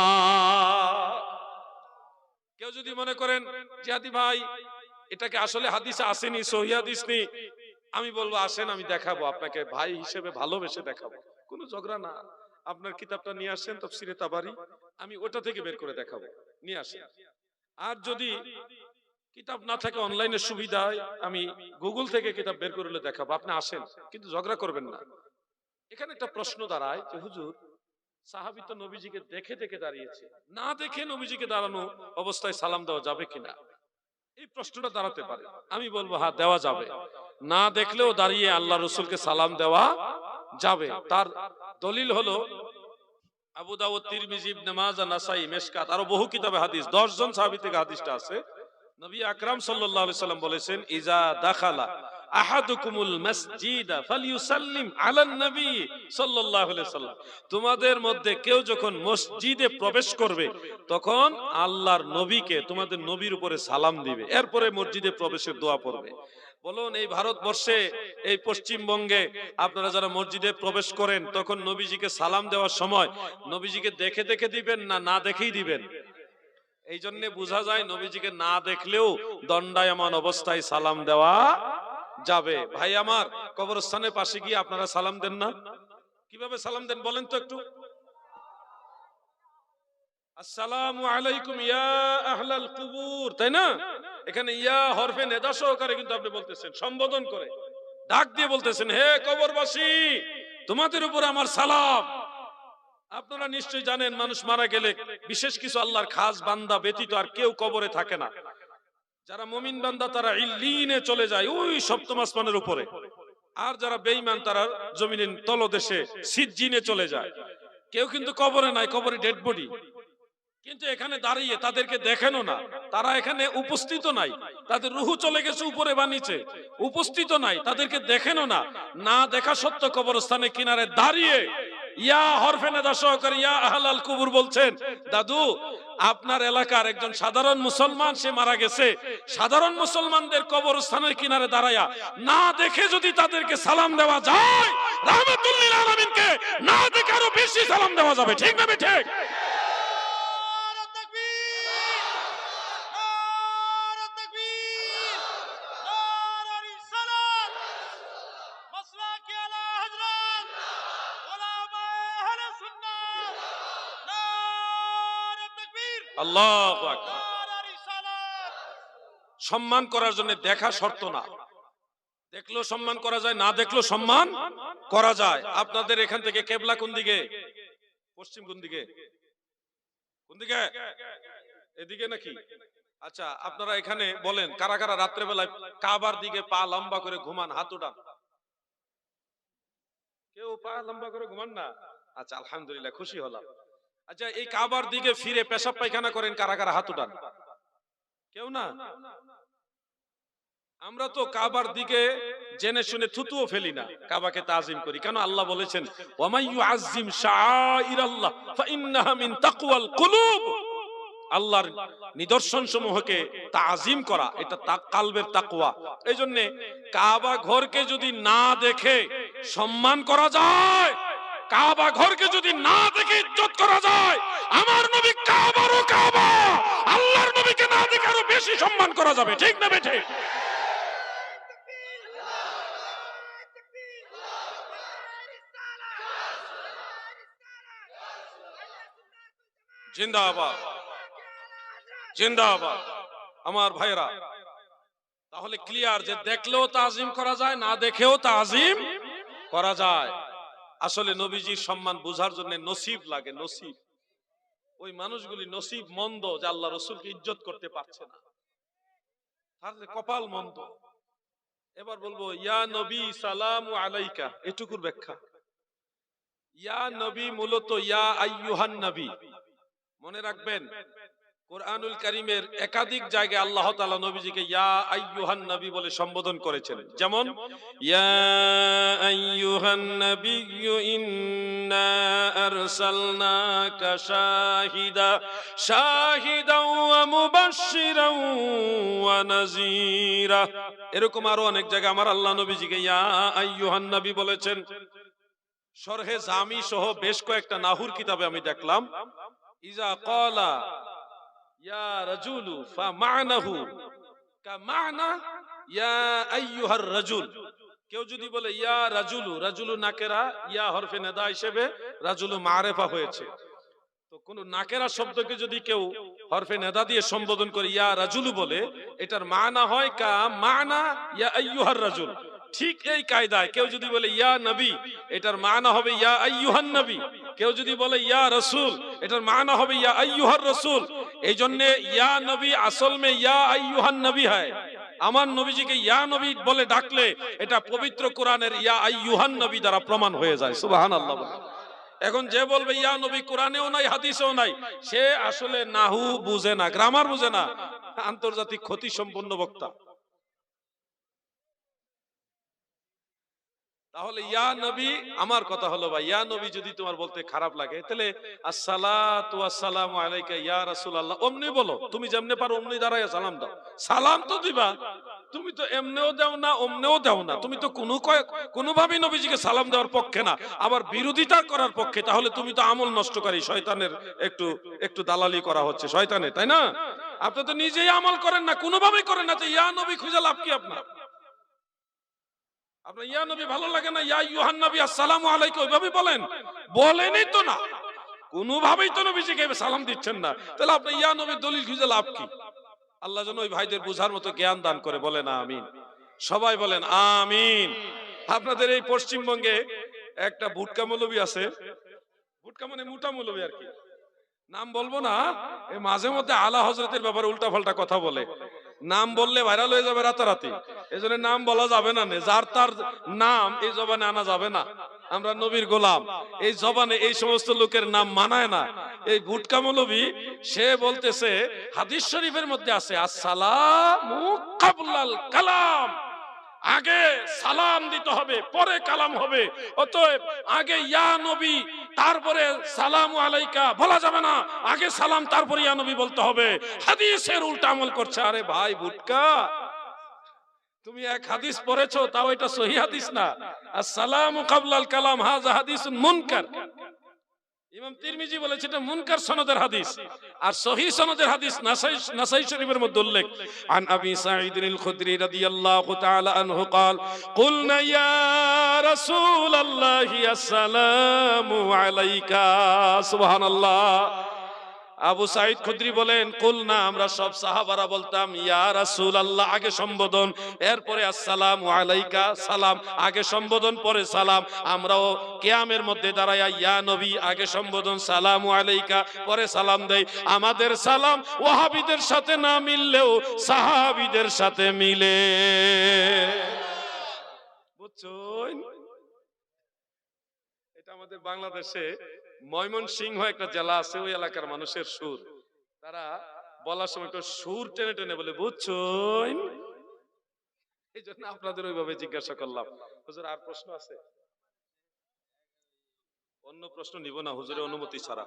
কেউ যদি মনে করেন জিহাদি ভাই এটাকে আসলে হাদিসে আসেনি, সহিহ হাদিস নেই, আমি বলবো আসেন আমি দেখাবো আপনাকে, ভাই হিসেবে ভালোবেসে দেখাবো, কোনো ঝগড়া না। আপনার কিতাবটা নিয়ে আসেন তাফসীরে তাবারি, আমি ওটা থেকে বের করে দেখাবো, নিয়ে আসেন। আর যদি কিতাব না থাকে অনলাইনের সুবিধায় আমি গুগল থেকে কিতাব বের করে দেখাবো, আপনি আসেন, কিন্তু ঝগড়া করবেন না। এখানে একটা প্রশ্ন দাঁড়ায় যে হুজুর সাহাবী তো নবীজিকে দেখে দেখে দাঁড়িয়েছে, না দেখে নবীজিকে দাঁড়ানো অবস্থায় সালাম দেওয়া যাবে কিনা, এই প্রশ্নটা দাঁড়াতে পারে। আমি বলবো হ্যাঁ দেওয়া যাবে, না দেখলেও দাঁড়িয়ে আল্লাহ রাসূলকে সালাম দেওয়া যাবে। তার দলিল হলো আবু দাউদ, তিরমিজি, ইবনে মাজাহ, নাসাই, মিশকাত, আরো বহু কিতাবে হাদিস, 10 জন সাহাবী থেকে হাদিসটা আছে। নবী আকরাম সাল্লাল্লাহু আলাইহি সাল্লাম বলেছেন ইজা দাখালা আহাদুকুমুল মাসজিদা ফালইউসাল্লিম আলান নবী সাল্লাল্লাহু আলাইহি সাল্লাম, তোমাদের মধ্যে কেউ যখন মসজিদে প্রবেশ করবে তখন আল্লাহর নবীকে, তোমাদের নবীর উপরে সালাম দিবে, এরপরে মসজিদে প্রবেশের দোয়া পড়বে। বলুন এই ভারতবর্ষে, এই পশ্চিমবঙ্গে আপনারা যারা মসজিদে প্রবেশ করেন তখন নবীজিকে সালাম দেওয়ার সময় নবীজিকে দেখে দেখে দিবেন না না দেখেই দিবেন? এই জন্য বোঝা যায় নবীজিকে না দেখলেও দণ্ডায়মান অবস্থায় সালাম দেওয়া যাবে। ভাই আমার, কবরস্থানের পাশে গিয়ে আপনারা সালাম দেন না? কিভাবে সালাম দেন বলেন তো একটু? আসসালামু আলাইকুম ইয়া আহলাল কুবুর, তাই না? এখানে ইয়া হরফে নেদা সহকারে কিন্তু আপনি বলতেছেন, সম্বোধন করে ডাক দিয়ে বলতেছেন হে কবরবাসী তোমাদের উপর আমার সালাম। আপনারা নিশ্চয়ই জানেন মানুষ মারা গেলে বিশেষ কিছু আল্লাহর খাস বান্দা ব্যতীত আর কেউ কবরে থাকে না। যারা মুমিন বান্দা তারা ইল্লিনে চলে যায়, ওই সপ্তম আসমানের উপরে, আর যারা বেঈমান তারা জমিনের তলদেশে সিজ্জিনে চলে যায়। কেউ কিন্তু কবরে নাই, কবরে ডেড বডি। কিন্তু এখানে দাঁড়িয়ে তাদেরকে দেখেনও না, তারা এখানে উপস্থিত নাই, তাদের রুহু চলে গেছে উপরে বা নিচে, উপস্থিত নাই, তাদেরকে দেখেনও না। না দেখা সত্ত্বেও কবরস্থানের কিনারে দাঁড়িয়ে ইয়া হরফে নেদা সহকারে ইয়া আহলাল কুবুর বলছেন দাদু আপনার এলাকার একজন সাধারণ মুসলমান সে মারা গেছে, সাধারণ মুসলমানদের কবরস্থানের কিনারে দাঁড়ায়া না দেখে যদি তাদেরকে সালাম দেওয়া যায়, রাহমাতুল লিল আলামিনকে না দেখে আরো বেশি সালাম দেওয়া যাবে। ঠিক না ঠিক? আল্লাহু আকবার। সম্মান করার জন্য দেখা শর্ত না, দেখলেও সম্মান করা যায়, না দেখলেও সম্মান করা যায়। আপনাদের এখান থেকে কেবলা কোন দিকে? পশ্চিম কোন দিকে? কোন দিকে? এদিকে নাকি? আচ্ছা আপনারা এখানে বলেন কারা কারা রাত্রে বেলায় কাবার দিকে পা লম্বা করে ঘুমান, হাত উঠান। কেউ পা লম্বা করে ঘুমান না? আচ্ছা আলহামদুলিল্লাহ, খুশি হলাম। আচ্ছা এই কাবার দিকে ফিরে পেশাব পায়খানা করেন কারা কারা, হাত উঠান। কেউ না? আমরা তো কাবার দিকে জেনে শুনে থুতুও ফেলি না, কাবাকে তাজিম করি। কেন? আল্লাহ বলেছেন ওয়ামাই ইউআযযিম শাআইরাল্লাহ ফাইন্নাহা মিন তাকওয়াল কুলুব, আল্লাহর নিদর্শন সমূহকে তাজিম করা এটা কালবের তাকওয়া। এইজন্য কাবা ঘরকে যদি না দেখে সম্মান করা যায়, কাবা ঘরকে যদি না দেখে ইজ্জত করা যায়, আমার নবী কাবারও কাবা, আল্লাহর নবীকে না দেখে আরো বেশি সম্মান করা যাবে, ঠিক না বেঠে? জিন্দাবাদ, জিন্দাবাদ। আমার ভাইরা, তাহলে ক্লিয়ার যে দেখলেও তাজিম করা যায়, না দেখেও তাজিম করা যায়। আসলে নবীজির সম্মান বোঝার জন্য নসিব লাগে, নসিব। ওই মানুষগুলি নসিব মন্দ যে আল্লাহ রসুলকে ইজ্জত করতে পারছে না, তাহলে কপাল মন্দ। এবার বলবো ইয়া নবী সালামু আলাইকা, এটুকুর ব্যাখ্যা। ইয়া নবী মূলত ইয়া আইয়ুহান নবী। মনে রাখবেন কুরআনুল কারীমের একাধিক জায়গায় আল্লাহ তাআলা নবীজিকে ইয়া আইয়ুহান নবী বলে সম্বোধন করেছেন। যেমন ইয়া আইয়ুহান নাবিয়্যু ইন্না আরসালনাকা শাহিদাও ওয়া মুবাশশিরাও ওয়া নাযীরা। এরকম আরো অনেক জায়গায় আমার আল্লাহ নবীজিকে ইয়া আইয়ুহান নবী বলেছেন। শরহে জামি সহ বেশ কয়েকটা নাহুর কিতাবে আমি দেখলাম ইজা ক্বালা ইয়া রাজুলু ফামানাহু কামানা ইয়া আইয়ুহার রাজুল। কেউ যদি বলে ইয়া রাজুলু, রাজুলু নাকেরা, ইয়া হরফে নেদা হিসেবে রাজুলু মারেফা হয়েছে। তো কোন নাকেরা শব্দকে যদি কেউ হরফে নেদা দিয়ে সম্বোধন করে ইয়া রাজুলু বলে, এটার মানা হয় কামানা ইয়া আইয়ুহার রাজুল। ঠিক এই কায়দায় কেউ যদি বলে ইয়া নবী, এটার মানা হবে ইয়া আইয়ুহান নবী। কেউ যদি বলে ইয়া রাসূল, এটার মানা হবে ইয়া আইয়ুহার রাসূল। এই জন্য ইয়া নবী আসল মে ইয়া আইয়ুহান নবী হয়। আমার নবীজিকে ইয়া নবী বলে ডাকলে এটা পবিত্র কোরআনের ইয়া আইয়ুহান নবী দ্বারা প্রমাণ হয়ে যায়। সুবহানাল্লাহ। এখন যে বলবে ইয়া নবী কোরআনেও নাই হাদিসেও নাই, সে আসলে নাহু বুঝে না, গ্রামার বুঝে না, আন্তর্জাতিক ক্ষতি সম্পন্ন বক্তা। তাহলে ইয়া নবী, আমার কথা হলো ভাই, ইয়া নবী যদি তোমার বলতে খারাপ লাগে, তাহলে আসসালাতু ওয়াসসালামু আলাইকা ইয়া রাসূলুল্লাহ অমনি বলো। তুমি যেমনে পারো অমনি দাঁড়ায় সালাম দাও। সালাম তো দিবা, তুমি তো এমনেও দাও না অমনেও দাও না, তুমি তো কোনোভাবেই নবীজিকে সালাম দেওয়ার পক্ষে না, আবার বিরোধিতা করার পক্ষে। তাহলে তুমি তো আমল নষ্টকারী, শয়তানের একটু দালালি করা হচ্ছে শয়তানের, তাই না? আপনি তো নিজেই আমল করেন না, কোনোভাবেই করেন না, তো ইয়া নবী খুঁজে লাভ কি আপনার? আপনার ইয়া নবী ভালো লাগে না, ইয়া আইয়ুহান নবী আসসালামু আলাইকা ওইভাবে বলেন, বলেনই তো না, কোনোভাবেই তো নবীজিকে সালাম দিচ্ছেন না, তাহলে আপনি ইয়া নবীর দলিল খুঁজে লাভ কি? আল্লাহ যেন ওই ভাইদের বুঝার মতো জ্ঞান দান করে, বলেন আমিন। সবাই বলেন আমিন। আপনাদের এই পশ্চিমবঙ্গে একটা ভুটকা মৌলবী আছে, ভুটকা মানে মোটা মৌলবী আর কি, নাম বলবো না, মাঝে মধ্যে আলা হযরতের ব্যাপারে উল্টা পাল্টা কথা বলে, নাম বললে ভাইরাল হয়ে যাবে রাতারাতি, এজন্য নাম বলা যাবে না, যার তার নাম এই জবানে আনা যাবে না। আমরা নবীর গোলাম, এই জবানে এই সমস্ত লোকের নাম মানায় না। এই ভুটকা মৌলবী সে বলতেছে হাদিস শরীফের মধ্যে আছে আসসালামু ক্বাবলাল কালাম, আগে সালাম দিতে হবে পরে কালাম হবে, অতএব আগে ইয়া নবী তারপরে সালামু আলাইকা বলা যাবে না, আগে সালাম তারপরে ইয়া নবী বলতে হবে। হাদিসের উল্টা আমল করছে। আরে ভাই ভুটকা, তুমি এক হাদিস পড়েছো, তাও এটা সহিহ হাদিস না। আসসালামু ক্বাবলাল কালাম হাযা হাদিসুন মুনকার। ইমাম তিরমিজি বলেছে এটা মুনকার সনদের হাদিস, আর সহিহ সনদের হাদিস নাসাই শরীফের মধ্যে উল্লেখ। আন আবি সাঈদ আল খুদরি রাদিয়াল্লাহু তাআলা আনহু قال قلنا يا رسول الله السلام عليك। সুবহানাল্লাহ। আবু সাঈদ খুদরি বলেন কুলনা, আমরা সব সাহাবারা বলতাম ইয়া রাসূলুল্লাহ আগে সম্বোধন, এরপরে আসসালামু আলাইকা সালাম, আগে সম্বোধন পরে সালাম। আমরাও কিয়ামের মধ্যে দাঁড়ায়া ইয়া নবী আগে সম্বোধন সালামু আলাইকা পরে সালাম দেই। আমাদের সালাম ওয়াহাবীদের সাথে না মিললেও সাহাবীদের সাথে মিলে। বুঝছেন? এটা আমাদের বাংলাদেশে ময়মনসিংহ একটা জেলা আছে, ওই এলাকার মানুষের সুর, তারা বলার সময় সুর টেনে টেনে বলে, বুঝছেন? এই জন্য আপনাদের ওইভাবে জিজ্ঞাসা করলাম। হুজুর আর প্রশ্ন আছে? অন্য প্রশ্ন নিব না হুজুরের অনুমতি ছাড়া।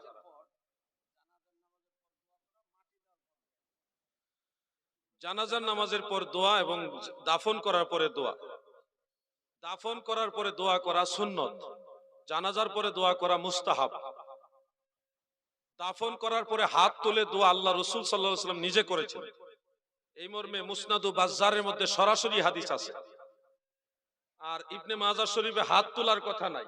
জানাজার নামাজের পর দোয়া এবং দাফন করার পরে দোয়া। দাফন করার পরে দোয়া করা সুন্নত, জানাজার পরে দোয়া করা মুস্তাহাব। দাফন করার পরে হাত তুলে দোয়া আল্লাহ রাসূল সাল্লাল্লাহু আলাইহি ওয়াসাল্লাম নিজে করেছেন। এই মর্মে মুসনাদু বাজ্জারের মধ্যে সরাসরি হাদিস আছে। আর ইবনে মাজাহ শরীফে হাত তোলার কথা নাই।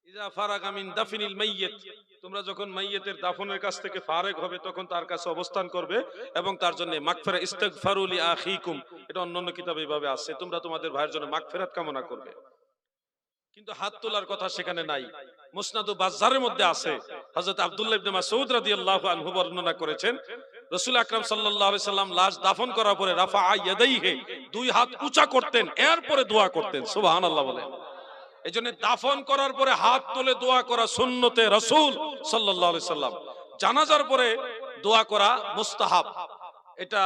ইজা ফারাগা মিন দাফিনিল মাইয়িত, তোমরা যখন মাইয়িতের দাফনের কাছ থেকে ফারেগ হবে তখন তার কাছে অবস্থান করবে এবং তার জন্য মাগফিরা ইস্তিগফারু লি আখিকুম, এটা অন্যান্য কিতাবে এইভাবে আছে, তোমরা তোমাদের ভাইয়ের জন্য মাগফিরাত কামনা করবে। কিন্তু হাত তোলার কথা সেখানে নাই। মুসনাদু বাজ্জারের মধ্যে আছে, হযরত আব্দুল্লাহ ইবনে মাসউদ রাদিয়াল্লাহু আনহু বর্ণনা করেছেন, রাসূল আকরাম সাল্লাল্লাহু আলাইহি সাল্লাম লাশ দাফন করার পরে রাফা ইয়াদাইহি, দুই হাত উঁচা করতেন, এরপরে দোয়া করতেন। সুবহানাল্লাহ বলেন। এজন্য দাফন করার পরে হাত তুলে দোয়া করা সুন্নতে রাসূল সাল্লাল্লাহু আলাইহি সাল্লাম। জানাজার পরে দোয়া করা মুস্তাহাব, এটা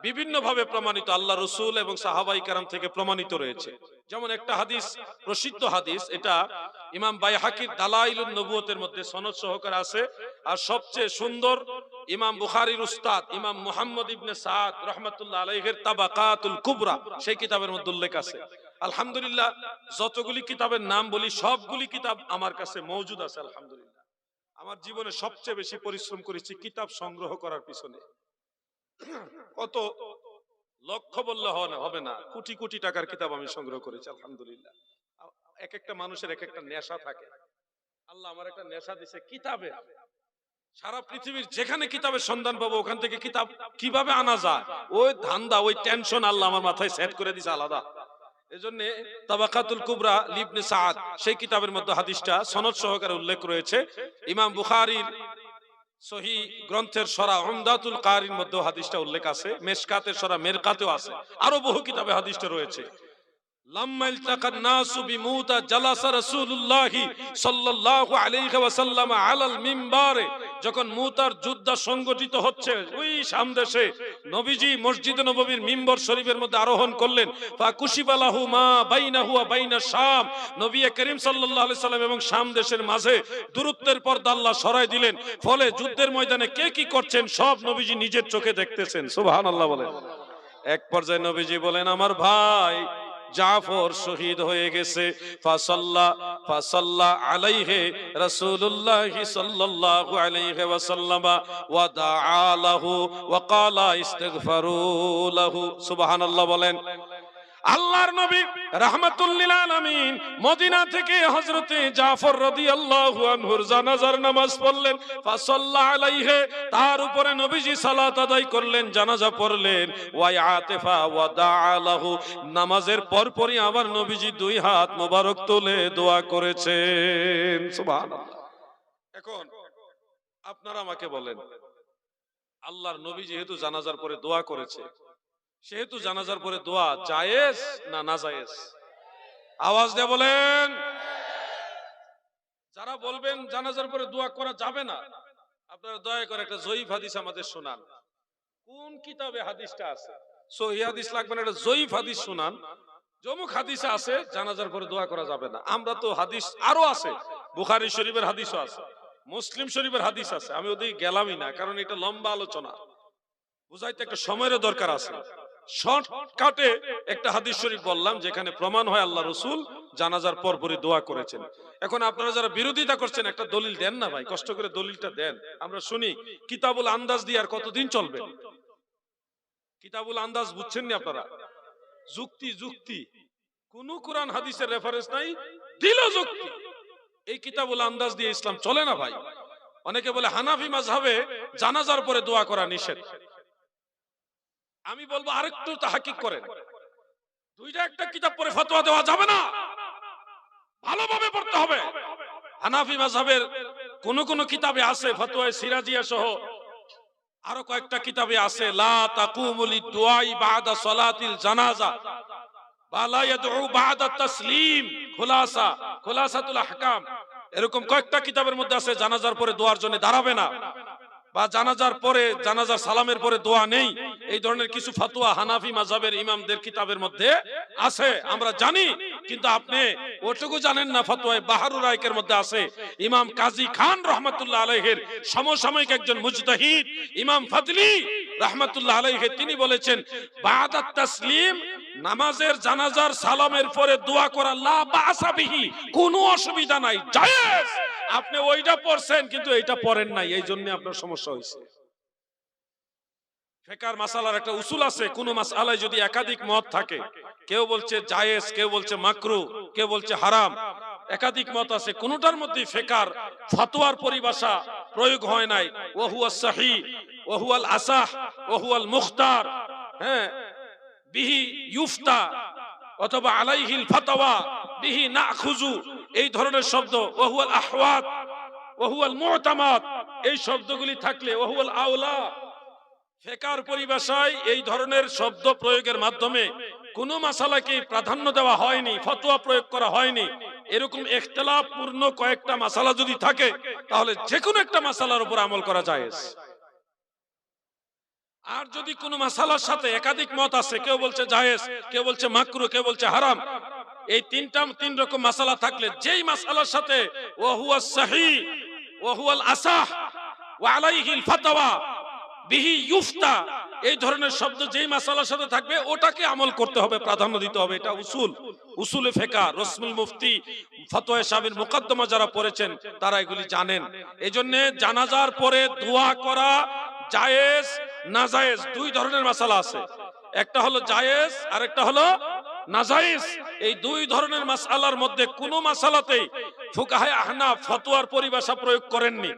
বিভিন্ন ভাবে প্রমাণিত, আল্লাহ রাসূল এবং সাহাবায়ে কেরাম থেকে প্রমাণিত রয়েছে। যেমন একটা হাদিস, প্রসিদ্ধ হাদিস, এটা ইমাম বাইহাকির দালাইলুন নবুয়তের মধ্যে সনদ সহকারে আছে। আর সবচেয়ে সুন্দর ইমাম বুখারীর উস্তাদ ইমাম মুহাম্মদ ইবনে সাদ রাহমাতুল্লাহ আলাইহির তাবাকাতুল কুবরা, সেই কিতাবের মধ্যে উল্লেখ আছে। আলহামদুলিল্লাহ, যতগুলি কিতাবের নাম বলি সবগুলি কিতাব আমার কাছে মওজুদ আছে। আলহামদুলিল্লাহ, আমার জীবনে সবচেয়ে বেশি পরিশ্রম করেছি কিতাব সংগ্রহ করার পিছনে। কত লক্ষ বললে হবে না, কোটি কোটি টাকার কিতাব আমি সংগ্রহ করেছি। আলহামদুলিল্লাহ, এক একটা মানুষের এক একটা নেশা থাকে। আল্লাহ আমার একটা নেশা দিছে কিতাবে। সারা পৃথিবীর যেখানে কিতাবের সন্ধান পাবো ওখান থেকে কিতাব কিভাবে আনা যায়, ওই ধান্দা, ওই টেনশন আল্লাহ আমার মাথায় সেট করে দিছে আলাদা। এজন্য তাবাকাতুল কুবরা ইবনে সাদ, সেই কিতাবের মধ্যে হাদিসটা সনদ সহকারে উল্লেখ রয়েছে। ইমাম বুখারীর সহিহ গ্রন্থের সরা উমদাতুল কারির মধ্যে হাদিসটা উল্লেখ আছে। মেশকাতের সরা মেরকাতেও আছে, আরো বহু কিতাবে হাদিসটা রয়েছে। লাম্মা ইলতাকান নাসু বিমুতা জালাসা রাসূলুল্লাহ সাল্লাল্লাহু আলাইহি ওয়াসাল্লাম আলাল মিম্বারে, যখন মুতার যুদ্ধ সংগঠিত হচ্ছে ওই সামদেশে নবীজি মসজিদে নববীর মিম্বর শরীফের মধ্যে আরোহণ করলেন। ফাকুশিবা লাহু মা বাইনাহু ওয়া বাইনা শাম, নবী করিম সাল্লাল্লাহু আলাইহি সাল্লাম এবং শাম দেশের মাঝে দূরত্বের পর্দা আল্লাহ সরাই দিলেন। ফলে যুদ্ধের ময়দানে কে কি করছেন সব নবীজি নিজের চোখে দেখতেছেন। সুবহানাল্লাহ বলেন। এক পর্যায়ে নবীজি বলেন, আমার ভাই জাফর শহীদ হয়ে গেছে। ফাসাল্লা আলাইহি রাসূলুল্লাহ সাল্লাল্লাহু আলাইহি ওয়াসাল্লাম ওয়া দাআ লাহু ওয়া ক্বালা ইস্তিগফারু লাহু। সুবহানাল্লাহ বলেন। আল্লাহর নবী রাহমাতুল লিল আলামিন মদিনা থেকে হযরতে জাফর রাদিয়াল্লাহু আনহুর জানাজার নামাজ পড়লেন। ফাসাল্লা আলাইহি, তার উপরে নবীজি সালাত আদায় করলেন, জানাজা পড়লেন। ওয়া আতিফা ওয়া দাআ লাহু, নামাজের পরপরই আবার নবীজি দুই হাত মোবারক তুলে দোয়া করেছেন। সুবহানাল্লাহ। এখন আপনারা আমাকে বলেন, আল্লাহর নবী যেহেতু জানাজার পরে দোয়া করেছে, সেহেতু জানাজার পরে দোয়া জায়েজ না নাজায়েজ? আওয়াজ দিয়ে বলেন। যারা বলবেন জানাজার পরে দোয়া করা যাবে না, আপনারা দয়া করে একটা জয়ীফ হাদিস আমাদের শোনান। কোন কিতাবে হাদিসটা আছে? সহিহ হাদিস লাগবে না, একটা জয়ীফ হাদিস শোনান। যমুক হাদিসে আছে জানাজার পরে দোয়া করা যাবে না। আমরা তো হাদিস আরো আছে, বুখারী শরীফের হাদিসও আছে, মুসলিম শরীফের হাদিস আছে। আমি ওদিকে গেলামই না, কারণ এটা লম্বা আলোচনা, বুঝাইতে একটা সময়ের দরকার আছে। শর্টকাটে একটা হাদিস শরীফ বললাম যেখানে প্রমাণ হয় আল্লাহ রাসূল জানাজার পরপরই দোয়া করেছেন। এখন আপনারা যারা বিরোধিতা করছেন একটা দলিল দেন না ভাই, কষ্ট করে দলিলটা দেন, আমরা শুনি। কিতাবুল আন্দাজ দিয়ে আর কতদিন চলবে? কিতাবুল আন্দাজ বুঝছেন না আপনারা? যুক্তি যুক্তি, কোন কোরআন হাদিসের রেফারেন্স নাই, দিল যুক্তি। এই কিতাবুল আন্দাজ দিয়ে ইসলাম চলে না ভাই। অনেকে বলে হানাফি মাযহাবে জানাজার পরে দোয়া করা নিষেধ। আমি বলবো আরেকটু তাহকিক করেন, দুইটা একটা কিতাব পড়ে ফতোয়া দেওয়া যাবে না, ভালোভাবে পড়তে হবে। হানাফি মাযহাবের কোন কোন কিতাবে আছে, ফতোয়া সিরাজিয়া সহ আরো কয়েকটা কিতাবে আছে, লা তাকুমু লিদ-দুআই বা'দা সালাতিল জানাজা বা লা ইয়াদউ বা'দা তাসলিম, খুলাসাতুল আহকাম, এরকম কয়েকটা কিতাবের মধ্যে আছে জানাজার পরে দোয়ার জন্য দাঁড়াবে না, বা জানাজার পরে জানাজার সালামের পরে দোয়া নেই। এই ধরনের কিছু ফতোয়া হানাফি মাযহাবের ইমামদের কিতাবের মধ্যে আছে, আমরা জানি। কিন্তু আপনি ওটুকু জানেন না, ফতোয়া বাহরুর রায়কের মধ্যে আছে। ইমাম কাজী খান রাহমাতুল্লাহ আলাইহির সমসাময়িক একজন মুজতাহিদ ইমাম ফাদলি রাহমাতুল্লাহ আলাইহি, তিনি বলেছেন বা'দাত তাসলিম, নামাজের জানাজার সালামের পরে দোয়া করা লা বা'সা বিহি, কোনো অসুবিধা নাই, জায়েজ। আপনি ওইটা পড়ছেন কিন্তু এইটা পড়েন নাই, এই জন্য আপনার সমস্যা হয়েছে। ফিকহের মাসালার একটা উসুল আছে, কোন মাসআলায় যদি একাধিক মত থাকে, কেউ বলছে জায়েজ, কেউ বলছে মাকরু, কেউ বলছে হারাম, একাধিক মত আছে, কোনটার মধ্যে ফিকহের ফতোয়ার পরিভাষা প্রয়োগ হয় নাই। ওয়া হুয়া সহিহ ওয়া হুয়াল আসাহ ওয়া হুয়াল মুখতার, হ্যাঁ, বিহি ইউফতা অথবা আলাইহিল ফাতাওয়া বিহি নাখুযু, এই ধরনের শব্দ, ওয়া হুয়াল আহওয়াত ওয়া হুয়াল মুতামাদ, এই শব্দগুলি থাকলে, ওয়া হুয়াল আওলা, ফিকহের পরিভাষায় এই ধরনের শব্দ প্রয়োগের মাধ্যমে কোন মাসালাকে প্রাধান্য দেওয়া হয়নি, ফতোয়া প্রয়োগ করা হয়নি। এরকম ইখতিলাফপূর্ণ কয়েকটা মাসালা যদি থাকে, তাহলে যে কোনো একটা মাসালার উপর আমল করা জায়েজ। আর যদি কোন মাসালার সাথে একাধিক মত আছে, কেউ বলছে জায়েজ, কেউ বলছে মাকরু, কেউ বলছে হারাম, এই তিন রকম মাসালা থাকলে যেই মাসালার সাথে ওয়া হুয়া সহিহ ওয়া হুয়াল আসাহ ওয়া আলাইহিল ফাতাওয়া বিহি ইউফতা, এই ধরনের শব্দ যেই মাসালার সাথে থাকবে ওটাকে আমল করতে হবে, প্রাধান্য দিতে হবে। এটা উসুল, উসুলে ফিকহ, রসমুল মুফতি, ফতোয়া শামির মুকদ্দমা যারা পড়েছেন তারা এগুলি জানেন। এজন্য জানাজার পরে দোয়া করা জায়েজ না জায়েজ, দুই ধরনের মাসালা আছে, একটা হলো জায়েজ আর একটা হলো নাজায়েজ। এই দুই ধরনের মাসআলার মধ্যে কোন মাসালাতেই ফুকাহায়ে আহনাফ ফতোয়ার পরিভাষা প্রয়োগ করেননি।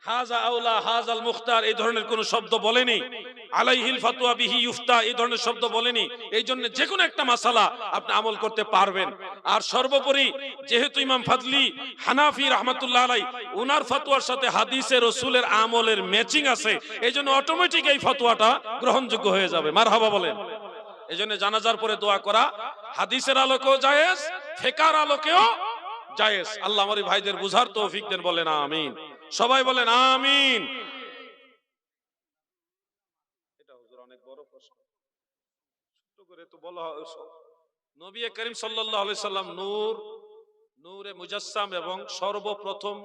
হাজা আওলা, হাজাল মুখতার, এই ধরনের কোন শব্দ বলেনি। আলাইহিল ফাতওয়া বিহি ইউফতা, এই ধরনের শব্দ বলেনি। এই জন্য যে কোনো একটা মাসালা আপনি আমল করতে পারবেন। আর সর্বোপরি যেহেতু ইমাম ফাদলি হানাফি রাহমাতুল্লাহ আলাই, ওনার ফতোয়ার সাথে হাদিসে রাসূলের আমলের ম্যাচিং আছে, এই জন্য অটোমেটিক এই ফতোয়াটা গ্রহণযোগ্য হয়ে যাবে। মারহাবা বলেন। এই জন্য জানাজার পরে দোয়া করা হাদিসের আলোকেও জায়েজ, ফিকহের আলোকেও জায়েজ। আল্লাহ আমার ভাইদের বুঝার তৌফিক দেন, বলেন আমিন। সবাই বলেন আমিন। এটা হুজুর অনেক বড় প্রশ্ন, ছোট করে তো বলা হয়। নবী করিম সাল্লাল্লাহু আলাইহি সাল্লাম নূরে মুজাসসাম এবং সর্বপ্রথম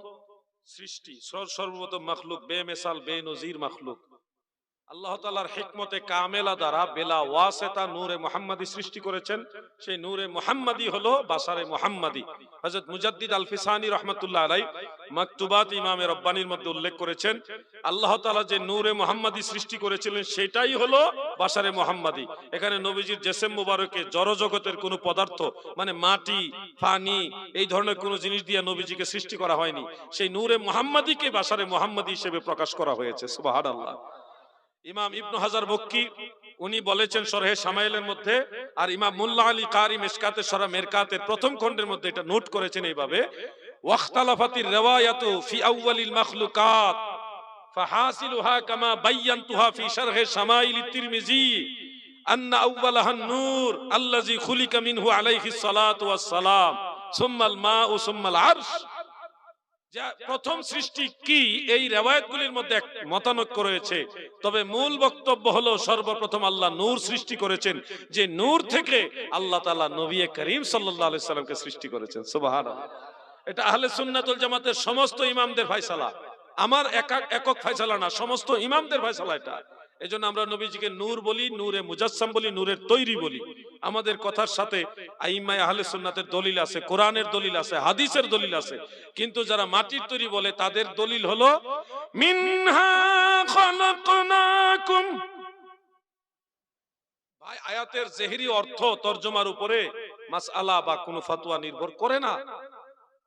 সৃষ্টি, সর্বপ্রথম মাখলুক, বেমিসাল বেনজির মাখলুক। আল্লাহ তাআলার হিকমতে কামেলা দ্বারা বেলা ওয়াসিতা নূরে মুহাম্মাদি সৃষ্টি করেছেন। সেই নূরে মুহাম্মাদি হলো বাশারে মুহাম্মাদি। হযরত মুজাদ্দিদ আল ফিসানি রাহমাতুল্লাহ আলাইহি মাকতুবাত ইমামে রব্বানির মধ্যে উল্লেখ করেছেন, আল্লাহ তাআলা যে নূরে মুহাম্মাদি সৃষ্টি করেছিলেন সেটাই হলো বাশারে মুহাম্মাদি। এখানে নবীজির জিসম মুবারকে জড়জগতের কোনো পদার্থ, মানে মাটি, পানি, এই ধরনের কোনো জিনিস দিয়ে নবীজিকে সৃষ্টি করা হয়নি। সেই নূরে মুহাম্মাদিকে বাশারে মুহাম্মাদি হিসেবে প্রকাশ করা হয়েছে। সুবহানাল্লাহ। ইমাম ইবনে হাজার মক্কি উনি বলেছেন শরহে শামাইলের মধ্যে, আর ইমাম মুল্লা আলী কারি মিশকাতে শরহ মেরকাতের প্রথম খণ্ডের মধ্যে এটা নোট করেছেন এইভাবে, ওয়াখতালাফাতির রিওয়ায়াতু ফি আউয়ালিল মাখলুকাত ফাহাসিলুহা কামা বায়ানতুহা ফি শরহে শামাইলিত তিরমিজি আন্না আউওয়ালাহান নূর আল্লাযী খুলিকা মিনহু আলাইহিস সালাতু ওয়াস সালাম সুম্মাল মাউ সুম্মাল আরশ। প্রথম সৃষ্টি কি, এই রিওয়ায়াতগুলির মধ্যে মতানৈক্য রয়েছে, তবে মূল বক্তব্য হলো সর্বপ্রথম আল্লাহ নূর সৃষ্টি করেছেন, যে নূর থেকে আল্লাহ তাআলা নবী করিম সাল্লাল্লাহু আলাইহি সাল্লামকে সৃষ্টি করেছেন। সুবহানাল্লাহ। এটা আহলে সুন্নাত ওয়াল জামাতের সমস্ত ইমামদের ফয়সালা, আমার একক ফয়সালা না, সমস্ত ইমামদের ফয়সালা এটা। এজন্য আমরা নবীজিকে নূর বলি, নূরে মুজাসসাম বলি, নূরের তৈরি বলি। আমাদের কথার সাথে আইম্মায়ে আহলে সুন্নাতের দলিল আছে, কোরআনের দলিল আছে, হাদিসের দলিল আছে। কিন্তু যারা মাটির তৈরি বলে তাদের দলিল হলো মিনহা খালাকনাকুম। ভাই, আয়াতের জেহেরি অর্থ তরজমার উপরে মাসআলা বা কোনো ফতোয়া নির্ভর করে না।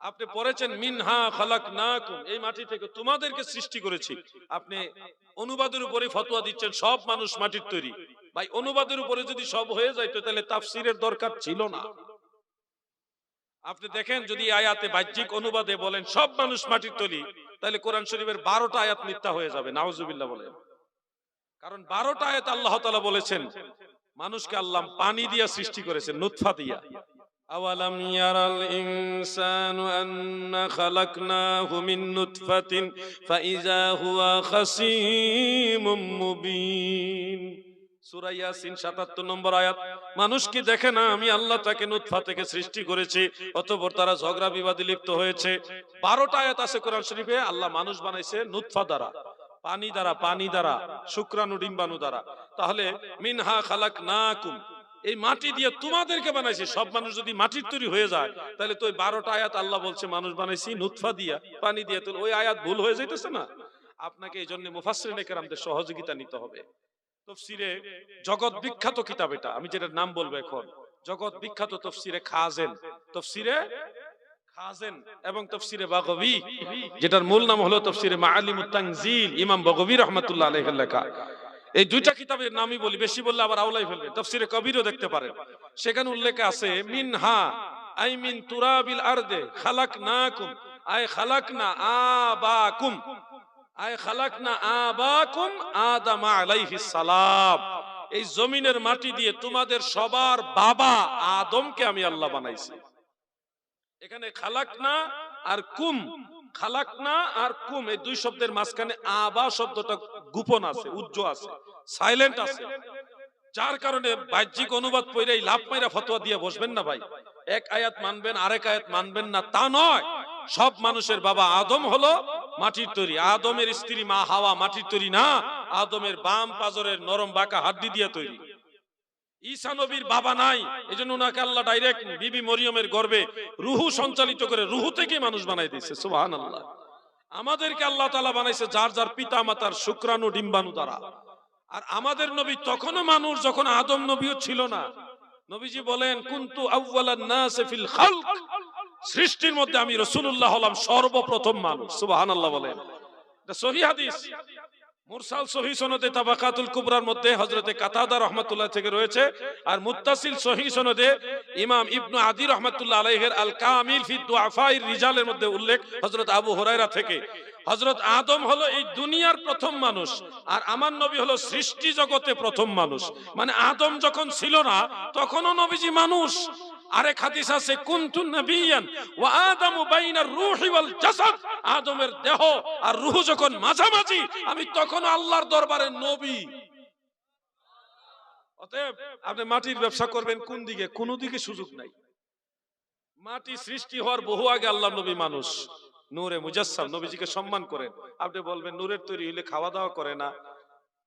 আপনি পড়েছেন মিনহা খালাকনাকুম, এই মাটি থেকে তোমাদেরকে সৃষ্টি করেছি, আপনি অনুবাদের উপরে ফতোয়া দিচ্ছেন সব মানুষ মাটির তৈরি। ভাই, অনুবাদের উপরে যদি সব হয়ে যাইতো তাহলে তাফসীরের দরকার ছিল না। আপনি দেখেন, যদি আয়াতে বাহ্যিক অনুবাদে বলেন সব মানুষ মাটির তৈরি, তাহলে কোরআন শরীফের 12টা আয়াত মিথ্যা হয়ে যাবে। নাউজুবিল্লাহ বলেন। কারণ 12টা আয়াত আল্লাহ তাআলা বলেছেন মানুষকে আল্লাহ পানি দিয়া সৃষ্টি করেছেন, নুতফা দিয়া। আওয়ালাম ইয়ারাল ইনসানু আন্না খালাকনাহু মিন নুতফাতিন ফাইযা হুয়া খাসীমুম মুবিন। সূরা ইয়াসিন 77 নম্বর আয়াত। মানুষ কি দেখে না আমি আল্লাহ তাকে নুতফা থেকে সৃষ্টি করেছি, অতঃপর তারা ঝগড়া বিবাদে লিপ্ত হয়েছে। 12টা আয়াত আছে কোরআন শরীফে, আল্লাহ মানুষ বানাইছে নুতফা দ্বারা, পানি দ্বারা, শুক্রাণু ডিম্বাণু দ্বারা। তাহলে মিনহা খালাকনাকুম, এই মাটি দিয়ে তোমাদেরকে বানাইছি। সব মানুষ যদি মাটির তৈরি হয়ে যায় তাহলে তো ওই 12টা আয়াত আল্লাহ বলছে মানুষ বানাইছি নুতফা দিয়া, পানি দিয়ে, তো ওই আয়াত ভুল হয়ে যাইতেছে না? আপনাকে এই জন্য মুফাসসিরিনে কেরামদের সহযোগিতা নিতে হবে। তাফসীরে জগৎ বিখ্যাত কিতাব এটা, আমি যেটার নাম বলবো এখন, জগৎ বিখ্যাত তাফসীরে খাজেন, তাফসীরে খাজেন এবং তাফসীরে বাগবী, যেটার মূল নাম হলো তাফসীরে মাআলিমুত তানজিল, ইমাম বাগবী রাহমাতুল্লাহ আলাইহির লেখা। এই দুইটা কিতাবের নামই বলি, বেশি বললে আবার আওলাই ফেলবে। তাফসীরে কবিরও দেখতে পারেন, সেখানে উল্লেখ আছে মিনহা আই মিন তুরাবিল আরদে খালাকনাকুম আই খালাকনা আবাকুম আই খালাকনা আবাকুম আদম আলাইহিস সালাম। এই জমিনের মাটি দিয়ে তোমাদের সবার বাবা আদমকে আমি আল্লাহ বানাইছি। এখানে খালাকনা আর কুম, খালাকনা আর কুম এই দুই শব্দের মাঝখানে আবা শব্দটা গোপন আছে, উজ্জ্বল আছে, সাইলেন্ট আছে, যার কারণে বাহ্যিক অনুবাদ পড়েই লাভ মাইরা ফতোয়া দিয়ে বসবেন না ভাই। এক আয়াত মানবেন আরেক আয়াত মানবেন না, তা নয়। সব মানুষের বাবা আদম হলো মাটির তৈরি, আদমের স্ত্রী মা হাওয়া মাটির তৈরি না, আদমের বাম পাজরের নরম বাঁকা হাড্ডি দিয়ে তৈরি। ঈসা নবীর বাবা নাই, এজন্য ওনাকে আল্লাহ ডাইরেক্ট বিবি মরিয়মের গর্ভে রুহু সঞ্চালিত করে রুহু থেকে মানুষ বানাই দিয়েছে। সুবহানাল্লাহ। আমাদেরকে আল্লাহ তাআলা বানাইছে যার যার পিতা মাতার শুক্রাণু ডিম্বাণু দ্বারা। আর আমাদের নবী তখনও মানুষ, যখন আদম নবীও ছিল না। নবীজি বলেন কুনতু আউওয়ালান নাস ফিল খালক, সৃষ্টির মধ্যে আমি রাসূলুল্লাহ হলাম সর্বপ্রথম মানুষ। সুবহানাল্লাহ বলেন, এটা সহিহ হাদিস। মুরসাল সহিহ সনদে তাবাকাতুল কুবরার মধ্যে হযরতে কাতাদা রাহমাতুল্লাহ থেকে রয়েছে, আর মুত্তাসিল সহিহ সনদে ইমাম ইবনু আদি রাহমাতুল্লাহ আলাইহির আল কামিল ফি দুআফাইর রিজালের মধ্যে উল্লেখ হযরত আবু হুরায়রা থেকে। হযরত আদম হলো এই দুনিয়ার প্রথম মানুষ, আর আমার নবী হলো সৃষ্টি জগতে প্রথম মানুষ। মানে আদম যখন ছিল না তখনও নবীজি মানুষ। আরেক হাদিস আছে কুনতু নবিয়ান ওয়া আদামু বাইনার রূহি ওয়াল জাসাদ, আদমের দেহ আর রূহ যখন মাঝামাঝি আমি তখন আল্লাহর দরবারে নবী। অতএব আপনি মাটির ব্যবসা করবেন কোন দিকে? কোন দিকে সুযোগ নাই। মাটি সৃষ্টি হওয়ার বহু আগে আল্লাহ নবী মানুষ, নূরে মুজাসসাম, নবীজিকে সম্মান করেন। আপনি বলবেন নূরের তৈরি হইলে খাওয়া দাওয়া করে না,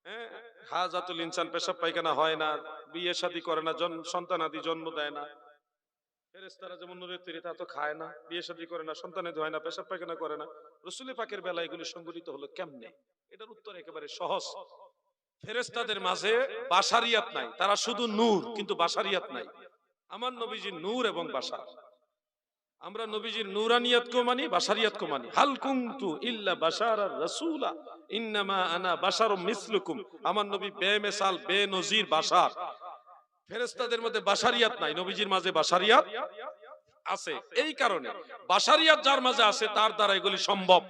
হ্যাঁ, হাজাতুল ইনসান পেশাব পায়খানা হয় না, বিয়ে শাদী করে না, সন্তানাদি জন্ম দেয় না। ফেরেশতারা যেমন নূরের তৈরি, তা তো খায় না, বিয়ে শাদী করে না, সন্তানাদি হয় না, পেশাব পায়খানা করে না। রাসূল পাকের বেলা এগুলি সংঘটিত হলো কেমনে? এটার উত্তর একেবারে সহজ। ফেরেশতাদের মাঝে বাশারিয়াত নাই, তারা শুধু নূর কিন্তু বাশারিয়াত নাই। আমার নবীজি নূর এবং বাশার। আমরা নবীজির নূরানিয়াতকেও মানি, বাশারিয়াতকেও মানি। হাল কুনতু ইল্লা বাশারার রাসূলা ইন্নামা আনা বাশারুম মিসলুকুম, আমার নবী বেমিসাল বেনজির বাশার। ফেরেশতাদের মধ্যে বাশারিয়াত নাই, নবীজির মাঝে বাশারিয়াত আছে। এই কারণে বাশারিয়াত যার মাঝে আছে তার দ্বারা এগুলি সম্ভব,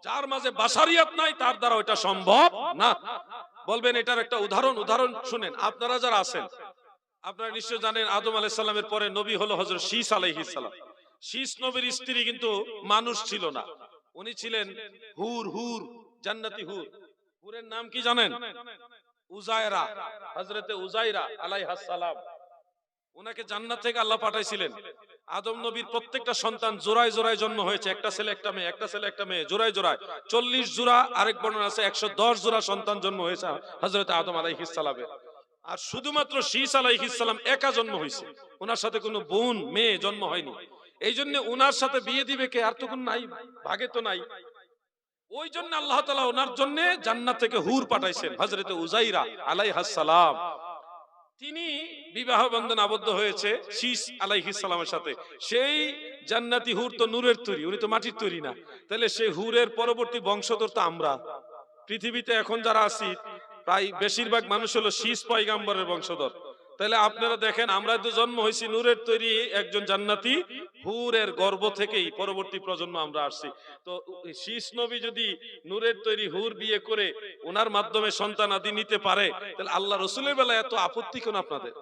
যার মাঝে বাশারিয়াত নাই তার দ্বারা ওটা সম্ভব না। বলবেন এটার একটা উদাহরণ শুনেন। আপনারা যারা আছেন আপনারা নিশ্চয় জানেন আদম আলাইহিস সালামের পরে নবী হলো হযরত শীস আলাইহিস সালাম। শীস নবীর স্ত্রী কিন্তু মানুষ ছিল না, উনি ছিলেন হুর, জান্নাতি হুর। হুরের নাম কি জানেন? উজায়রা, হযরতে উজাইরা আলাইহাস সালাম। উনাকে জান্নাত থেকে আল্লাহ পাঠাইছিলেন। আদম নবীর প্রত্যেকটা সন্তান জোড়ায় জোড়ায় জন্ম হয়েছে, একটা ছেলে একটা মেয়ে, একটা ছেলে একটা মেয়ে, জোড়ায় জোড়ায় 40 জোড়া, আরেক বর্ণনা আছে 110 জোড়া সন্তান জন্ম হয়েছে হযরত আদম আলাইহিস সালামের। আর শুধুমাত্র শীস আলাইহিস সালাম একা জন্ম হয়েছে, ওনার সাথে কোনো বোন মেয়ে জন্ম হয়নি। এই জন্য ওনার সাথে বিয়ে দিবে কে? আর তো কোন নাই, ভাগে তো নাই। ওই জন্য আল্লাহ তাআলা ওনার জন্য জান্নাত থেকে হুর পাঠাইছেন, হযরতে উজাইরা আলাইহাস সালাম। তিনি বিবাহ বন্ধনে আবদ্ধ হয়েছে শীস আলাইহিস সালামের সাথে। সেই জান্নাতি হুর তো নূরের তৈরি, উনি তো মাটির তৈরি না। তাহলে সেই হুরের পরবর্তী বংশধর তো আমরা। পৃথিবীতে এখন যারা আছি প্রায় বেশিরভাগ মানুষ হলো শীস পয়গাম্বরের বংশধর। তাহলে আপনারা দেখেন আমরা তো জন্ম হয়েছি নূরের তৈরি একজন জান্নাতি হুরের গর্ভ থেকেই পরবর্তী প্রজন্ম আমরা আসছি। তো শীস নবী যদি নূরের তৈরি হুর বিয়ে করে ওনার মাধ্যমে সন্তান আদি নিতে পারে, তাহলে আল্লাহ রসুলের বেলায় এত আপত্তি কেন আপনাদের?